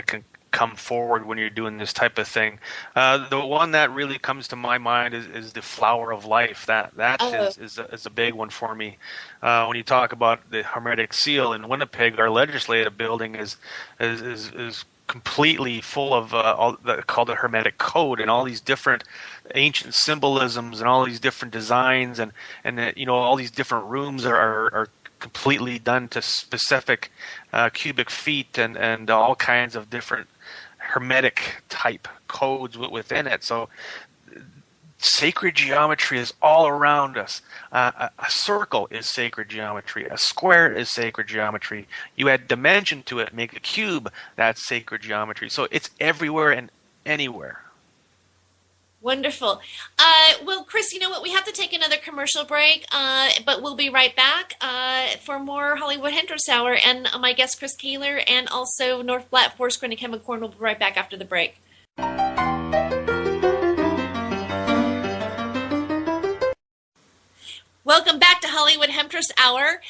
can come forward when you're doing this type of thing. The one that really comes to my mind is the flower of life. That is a big one for me. When you talk about the hermetic seal in Winnipeg, our legislative building is completely full of called the Hermetic Code, and all these different ancient symbolisms and all these different designs, and all these different rooms are completely done to specific cubic feet and all kinds of different hermetic type codes within it. So sacred geometry is all around us. A circle is sacred geometry. A square is sacred geometry. You add dimension to it, make a cube, that's sacred geometry. So it's everywhere and anywhere. Wonderful. Well, Chris, you know what? We have to take another commercial break, but we'll be right back for more Hollywood Hemptress Hour. And my guest, Chris Kaler, and also North Platte, Foursquare, and Kevin Korn will be right back after the break. Welcome back to Hollywood Hemptress Hour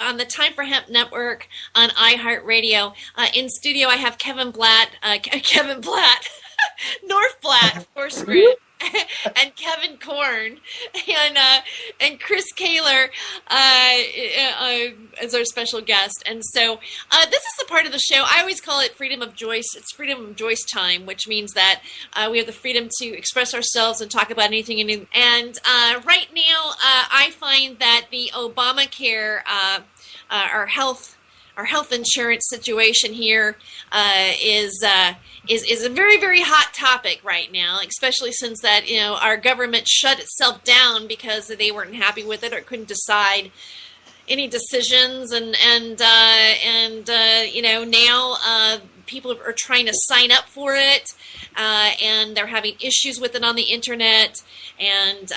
on the Time for Hemp Network on iHeartRadio. In studio, I have Kevin Blatt, North Platte, Foursquare, and Kevin Korn, and Chris Kaler as our special guest. And so this is the part of the show, I always call it Freedom of Joyce. It's Freedom of Joyce time, which means that we have the freedom to express ourselves and talk about anything. And right now, I find that the Obamacare, our health insurance situation here is a very, very hot topic right now, especially since that our government shut itself down because they weren't happy with it or couldn't decide any decisions, and now people are trying to sign up for it, and they're having issues with it on the internet, and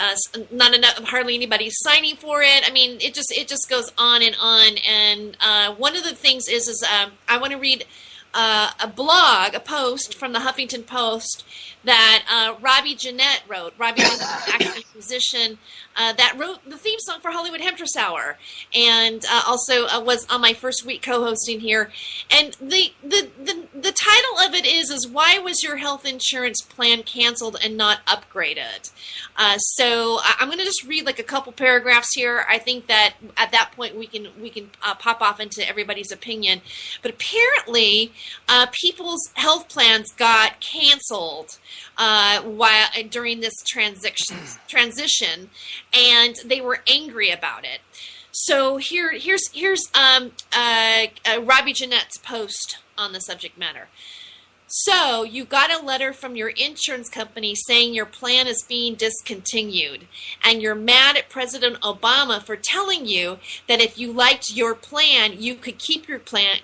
hardly anybody signing for it. I mean, it just goes on. And one of the things is I want to read a post from the Huffington Post that Robbie Jeanette wrote. Robbie Jeanette is actually a musician that wrote the theme song for Hollywood Hemptress Hour, and also was on my first week co-hosting here. And the title of it is why was your health insurance plan canceled and not upgraded? So I'm going to just read like a couple paragraphs here. I think that at that point we can pop off into everybody's opinion. But apparently, people's health plans got canceled during this transition, and they were angry about it. So here's Robbie Jeanette's post on the subject matter. So you got a letter from your insurance company saying your plan is being discontinued, and you're mad at President Obama for telling you that if you liked your plan, you could keep your plan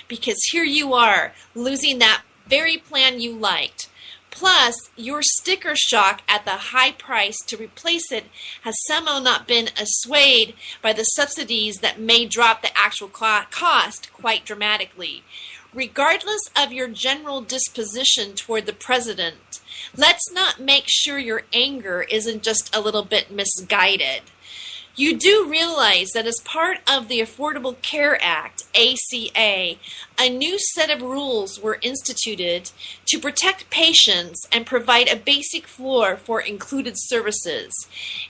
because here you are losing that very plan you liked. Plus, your sticker shock at the high price to replace it has somehow not been assuaged by the subsidies that may drop the actual cost quite dramatically. Regardless of your general disposition toward the president, let's not make sure your anger isn't just a little bit misguided. You do realize that as part of the Affordable Care Act, ACA, a new set of rules were instituted to protect patients and provide a basic floor for included services.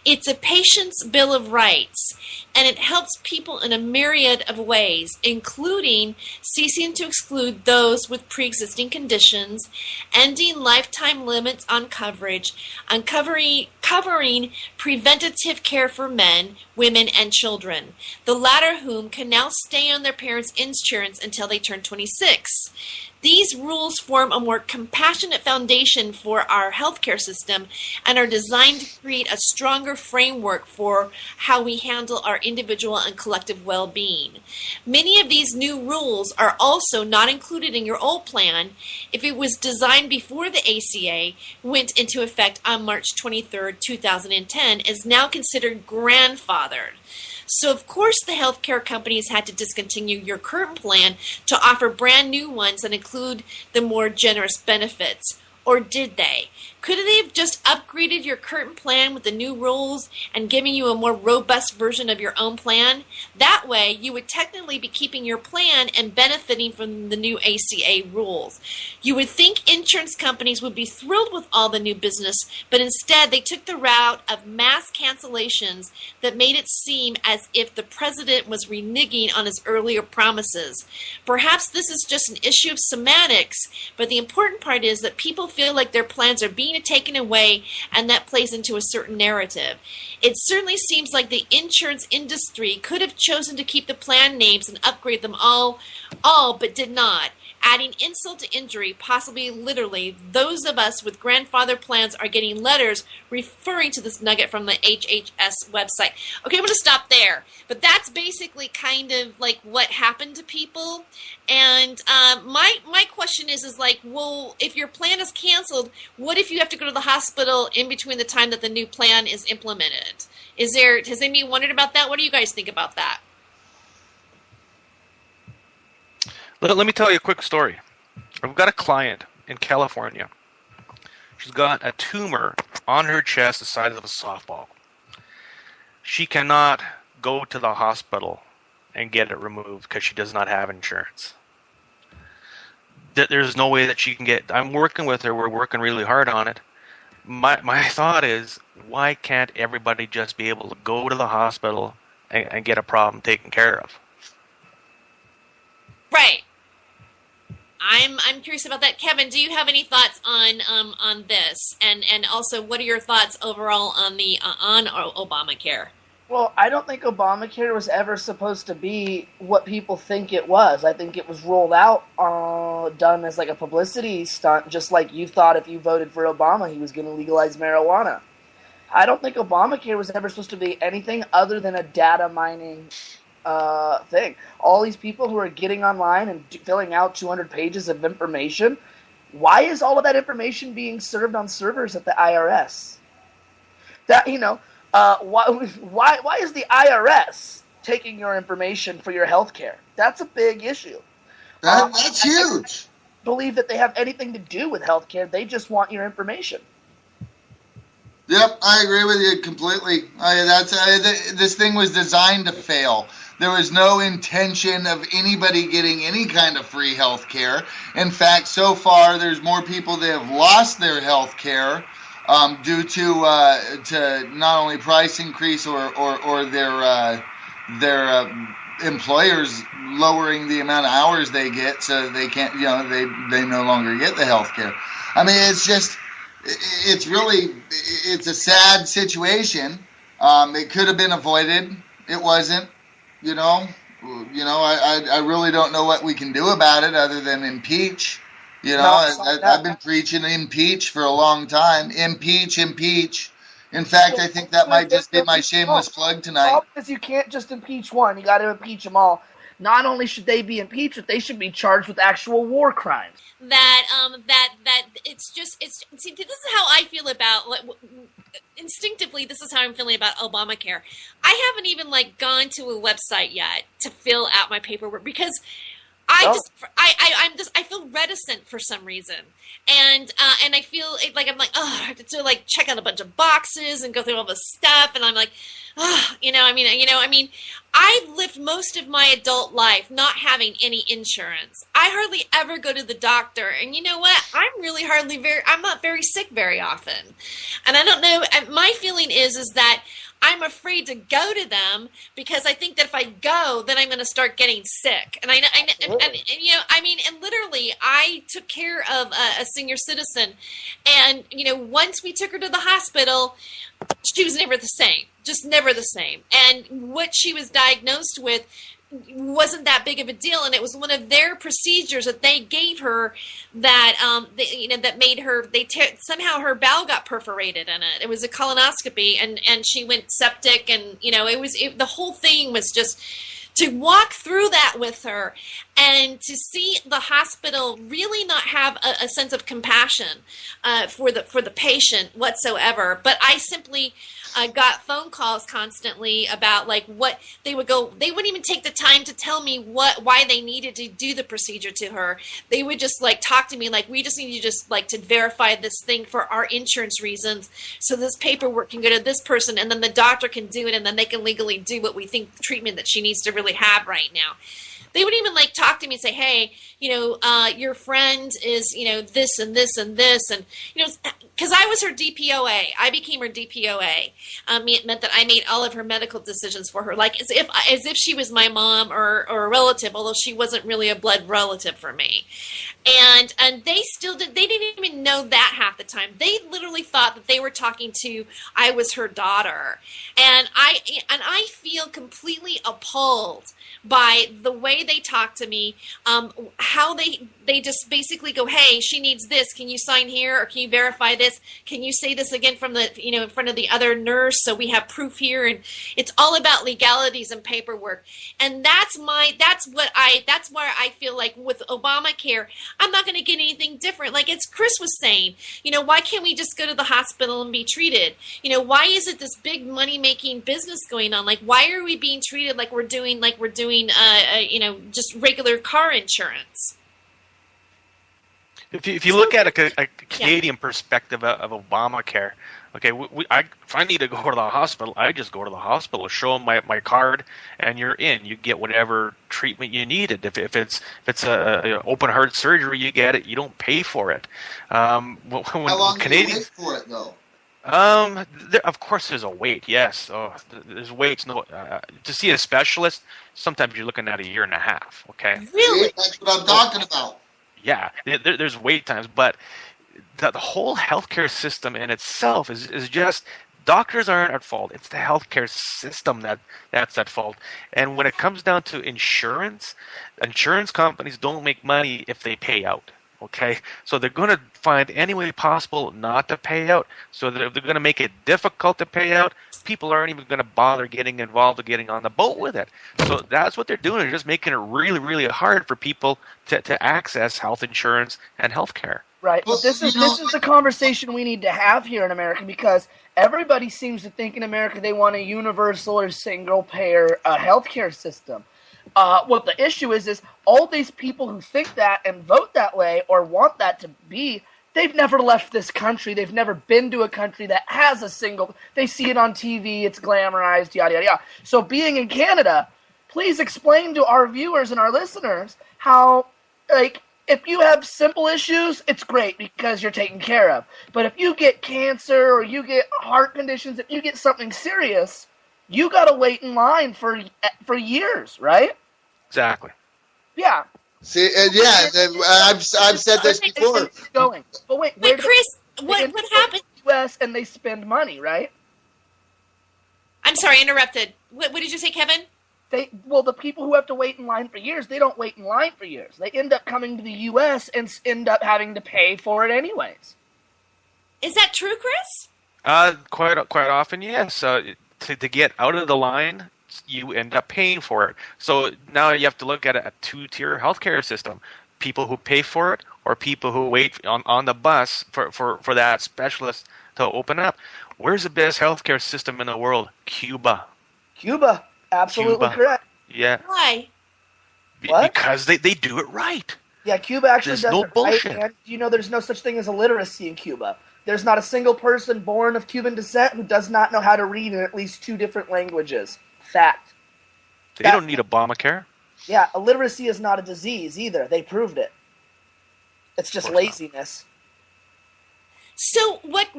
It's a patient's Bill of Rights, and it helps people in a myriad of ways, including ceasing to exclude those with pre-existing conditions, ending lifetime limits on coverage, and covering preventative care for men, women, and children, the latter whom can now stay on their parents' insurance until they turn 26. These rules form a more compassionate foundation for our healthcare system and are designed to create a stronger framework for how we handle our individual and collective well-being. Many of these new rules are also not included in your old plan if it was designed before the ACA went into effect on March 23, 2010, is now considered grandfathered. So, of course, the healthcare companies had to discontinue your current plan to offer brand new ones that include the more generous benefits. Or did they? Could they have just upgraded your current plan with the new rules and giving you a more robust version of your own plan? That way, you would technically be keeping your plan and benefiting from the new ACA rules. You would think insurance companies would be thrilled with all the new business, but instead they took the route of mass cancellations that made it seem as if the president was reneging on his earlier promises. Perhaps this is just an issue of semantics, but the important part is that people feel like their plans are being taken away, and that plays into a certain narrative. It certainly seems like the insurance industry could have chosen to keep the plan names and upgrade them all, but did not. Adding insult to injury, possibly literally, those of us with grandfather plans are getting letters referring to this nugget from the HHS website. Okay, I'm going to stop there. But that's basically kind of like what happened to people. And my question is like, well, if your plan is canceled, what if you have to go to the hospital in between the time that the new plan is implemented? Has anybody wondered about that? What do you guys think about that? Let me tell you a quick story. I've got a client in California. She's got a tumor on her chest the size of a softball. She cannot go to the hospital and get it removed because she does not have insurance. There's no way that she can get... I'm working with her. We're working really hard on it. My thought is, why can't everybody just be able to go to the hospital and get a problem taken care of? Right. I'm curious about that. Kevin, do you have any thoughts on this? And also, what are your thoughts overall on on Obamacare? Well, I don't think Obamacare was ever supposed to be what people think it was. I think it was rolled out, done as like a publicity stunt, just like you thought if you voted for Obama, he was going to legalize marijuana. I don't think Obamacare was ever supposed to be anything other than a data mining thing. All these people who are getting online and filling out 200 pages of information. Why is all of that information being served on servers at the IRS? That why is the IRS taking your information for your health care? That's a big issue. That's huge. I believe that they have anything to do with health care. They just want your information. Yep, I agree with you completely. This thing was designed to fail. There was no intention of anybody getting any kind of free health care. In fact, so far, there's more people that have lost their health care due to not only price increase or their employers lowering the amount of hours they get, so they can't, they no longer get the health care. I mean, it's a sad situation. It could have been avoided. It wasn't. I really don't know what we can do about it other than impeach. I've been preaching impeach for a long time. Impeach. In fact, I think that might just be my shameless plug tonight. Because you can't just impeach one. You got to impeach them all. Not only should they be impeached, but they should be charged with actual war crimes. That this is how I feel about, instinctively, this is how I'm feeling about Obamacare. I haven't even gone to a website yet to fill out my paperwork because I feel reticent for some reason, and I feel I have to check out a bunch of boxes and go through all this stuff, and I'm like, I lived most of my adult life not having any insurance. I hardly ever go to the doctor, and you know what? I'm not very sick very often, and I don't know. My feeling is that I'm afraid to go to them because I think that if I go, then I'm going to start getting sick. And literally, I took care of a senior citizen, and once we took her to the hospital, she was never the same, just never the same. And what she was diagnosed with wasn't that big of a deal, and it was one of their procedures that they gave her that that made her somehow her bowel got perforated in it. It was a colonoscopy, and she went septic, and the whole thing was just to walk through that with her and to see the hospital really not have a sense of compassion for the patient whatsoever. But I simply got phone calls constantly about what they wouldn't even take the time to tell me why they needed to do the procedure to her. They would just talk to me we just need you to verify this thing for our insurance reasons, so this paperwork can go to this person, and then the doctor can do it, and then they can legally do what we think treatment that she needs to really have right now. They would even talk to me and say, hey, your friend is, this and this and this. And, because I was her DPOA, I became her DPOA. It meant that I made all of her medical decisions for her, as if she was my mom or a relative, although she wasn't really a blood relative for me. And they didn't even know that half the time. They literally thought that they were talking to, I was her daughter. And I feel completely appalled by the way they talk to me, how they just basically go, hey, she needs this. Can you sign here, or can you verify this? Can you say this again from the in front of the other nurse so we have proof here? And it's all about legalities and paperwork. And that's where I feel with Obamacare, I'm not going to get anything different. As Chris was saying, why can't we just go to the hospital and be treated? Why is it this big money making business going on? Why are we being treated like we're doing just regular car insurance? If you look at a Canadian perspective of Obamacare, okay, if I need to go to the hospital, I just go to the hospital, show them my card, and you're in. You get whatever treatment you needed. If it's a open heart surgery, you get it. You don't pay for it. How long do you wait for it, though? Of course, there's a wait. Yes, there's waits. No, to see a specialist, sometimes you're looking at a year and a half. Okay, really? That's what I'm talking about. Yeah, there's wait times, but the whole healthcare system in itself is just, doctors aren't at fault. It's the healthcare system that's at fault. And when it comes down to insurance companies don't make money if they pay out. Okay, so they're going to find any way possible not to pay out. So they're going to make it difficult to pay out. People aren't even going to bother getting involved or getting on the boat with it. So that's what they're doing. They're just making it really, really hard for people to access health insurance and health care. Right, but this is the conversation we need to have here in America, because everybody seems to think in America they want a universal or single-payer healthcare system. What the issue is all these people who think that and vote that way or want that to be, they've never left this country. They've never been to a country that has a single. They see it on TV. It's glamorized, yada, yada, yada. So being in Canada, please explain to our viewers and our listeners how, like, if you have simple issues, it's great because you're taken care of. But if you get cancer or you get heart conditions, if you get something serious, you got to wait in line for years, right? Exactly. Yeah. See, I've said this before. Going. But wait, Chris, what happened? U.S. and they spend money, right? I'm sorry, interrupted. What did you say, Kevin? The people who have to wait in line for years, they don't wait in line for years. They end up coming to the U.S. and end up having to pay for it anyways. Is that true, Chris? Quite often, yes. To get out of the line, you end up paying for it. So now you have to look at a two-tier healthcare system. People who pay for it or people who wait on the bus for that specialist to open up. Where's the best healthcare system in the world? Cuba. Cuba. Absolutely correct. Yeah. Why? Because they do it right. Yeah, Cuba actually does it bullshit. right. And there's no such thing as illiteracy in Cuba. There's not a single person born of Cuban descent who does not know how to read in at least 2 different languages. Fact. They don't need Obamacare. Yeah, illiteracy is not a disease either. They proved it. It's just laziness. So what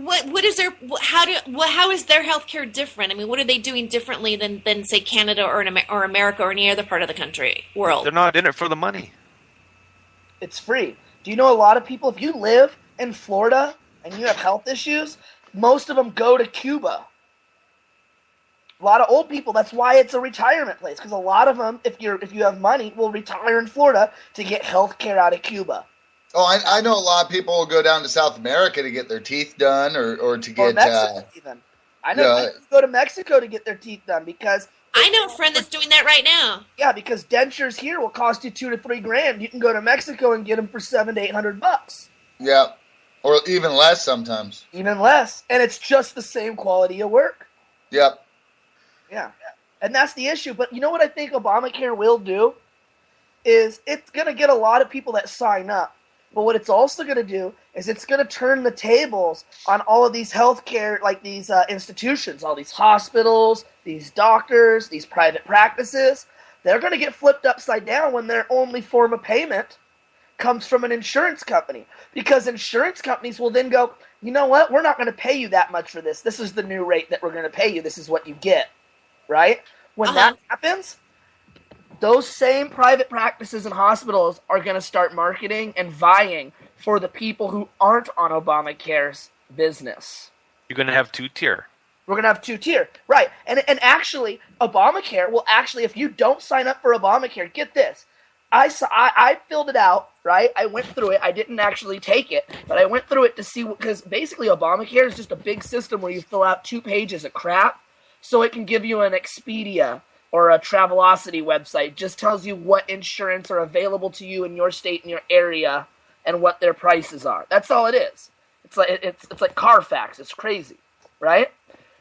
is their how is their healthcare different? I mean, what are they doing differently than say Canada or America or any other part of the world? They're not in it for the money. It's free. Do you know a lot of people, if you live in Florida and you have health issues, most of them go to Cuba. A lot of old people, that's why it's a retirement place, because a lot of them, if you have money, will retire in Florida to get health care out of Cuba. Oh, I know a lot of people will go down to South America to get their teeth done or to get... Mexico even. I know people go to Mexico to get their teeth done because... I know a friend that's doing that right now. Yeah, because dentures here will cost you $2,000 to $3,000. You can go to Mexico and get them for $700 to $800. Yeah, or even less sometimes. Even less, and it's just the same quality of work. Yep. Yeah, and that's the issue. But you know what I think Obamacare will do? Is it's going to get a lot of people that sign up. But what it's also going to do is it's going to turn the tables on all of these healthcare, like these institutions, all these hospitals, these doctors, these private practices. They're going to get flipped upside down when their only form of payment comes from an insurance company. Because insurance companies will then go, you know what, we're not going to pay you that much for this. This is the new rate that we're going to pay you. This is what you get, right? When that happens, those same private practices and hospitals are going to start marketing and vying for the people who aren't on Obamacare's business. You're going to have 2-tier. We're going to have 2-tier. Right. And actually, Obamacare will actually, if you don't sign up for Obamacare, get this. I filled it out, right? I went through it. I didn't actually take it, but I went through it to see, because basically Obamacare is just a big system where you fill out 2 pages of crap so it can give you an Expedia or a Travelocity website. Just tells you what insurance are available to you in your state and your area and what their prices are. That's all it is. It's like Carfax. It's crazy, right?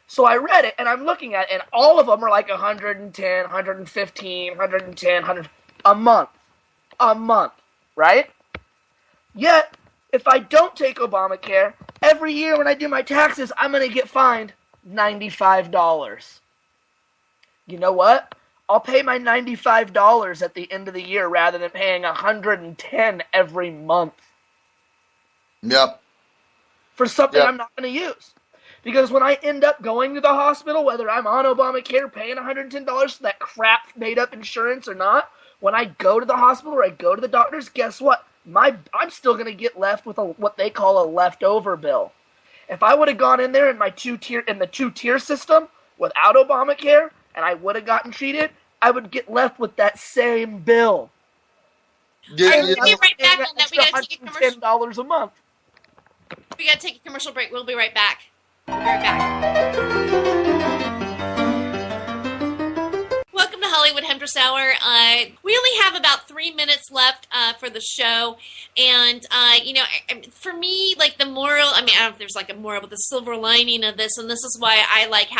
So I read it and I'm looking at it, and all of them are like 110, 115, 110, 100 a month, right? Yet, if I don't take Obamacare, every year when I do my taxes, I'm going to get fined $95. You know what? I'll pay my $95 at the end of the year rather than paying $110 every month. Yep. For something I'm not going to use. Because when I end up going to the hospital, whether I'm on Obamacare paying $110 for that crap made-up insurance or not, when I go to the hospital or I go to the doctors, guess what? I'm still going to get left with what they call a leftover bill. If I would have gone in there in the 2-tier system without Obamacare, and I would have gotten treated, I would get left with that same bill. Yeah, All right, you we'll be know, right back on that. We got to take a commercial. $110 a month. We got to take a commercial break. We'll be right back. We'll be right back. Welcome to Hollywood Hemptress Hour. We only have about 3 minutes left for the show, and for me, like the moral. I mean, I don't know if there's like a moral, but the silver lining of this, and this is why I like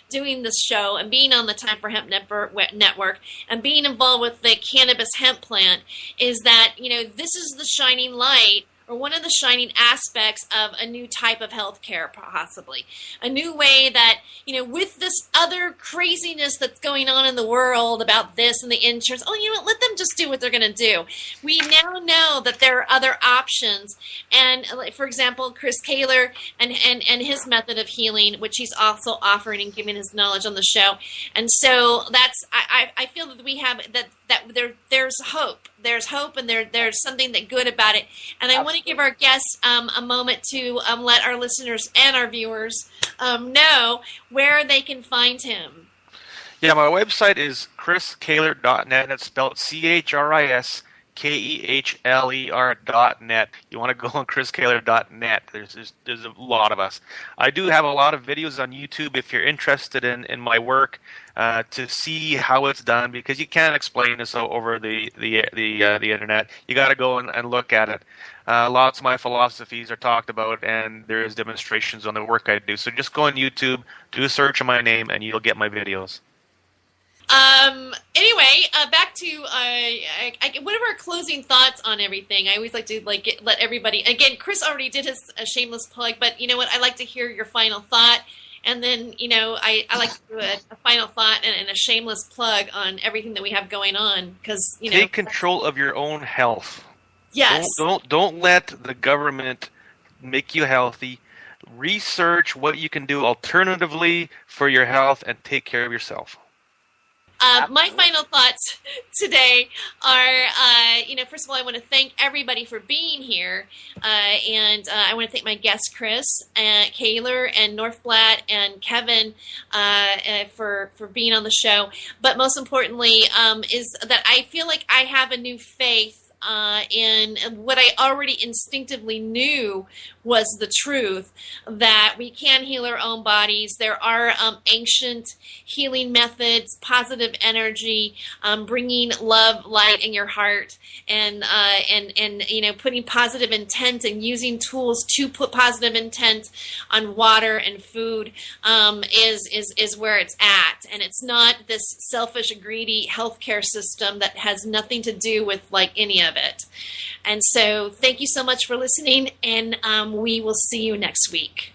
doing this show and being on the Time for Hemp network and being involved with the cannabis hemp plant, is that this is the shining light, or one of the shining aspects of a new type of healthcare, possibly. A new way that, with this other craziness that's going on in the world about this and the insurance, let them just do what they're going to do. We now know that there are other options. And, for example, Chris Kaler and his method of healing, which he's also offering and giving his knowledge on the show. And so I feel that we have that there's hope. There's hope, and there's something that good about it. And I want to give our guests a moment to let our listeners and our viewers know where they can find him. Yeah, my website is chriskaler.net, and it's spelled ChrisKehler.net. You want to go on chriskaler.net. There's a lot of us. I do have a lot of videos on YouTube if you're interested in my work to see how it's done, because you can't explain this over the internet. You got to go and look at it. Lots of my philosophies are talked about, and there's demonstrations on the work I do. So just go on YouTube, do a search on my name, and you'll get my videos. Anyway, back to what are our closing thoughts on everything? I always like to let everybody. Again, Chris already did his shameless plug, but you know what? I like to hear your final thought, and then I like to do a final thought and a shameless plug on everything that we have going on, because take control of your own health. Yes. Don't let the government make you healthy. Research what you can do alternatively for your health and take care of yourself. My final thoughts today are, first of all, I want to thank everybody for being here, and I want to thank my guests, Chris, Kaler, and Northblatt, and Kevin, for being on the show. But most importantly, is that I feel like I have a new faith in what I already instinctively knew was the truth, that we can heal our own bodies. There are ancient healing methods, positive energy, bringing love, light in your heart, and putting positive intent and using tools to put positive intent on water and food is where it's at. And it's not this selfish, greedy healthcare system that has nothing to do with any of it. And so thank you so much for listening, and we will see you next week.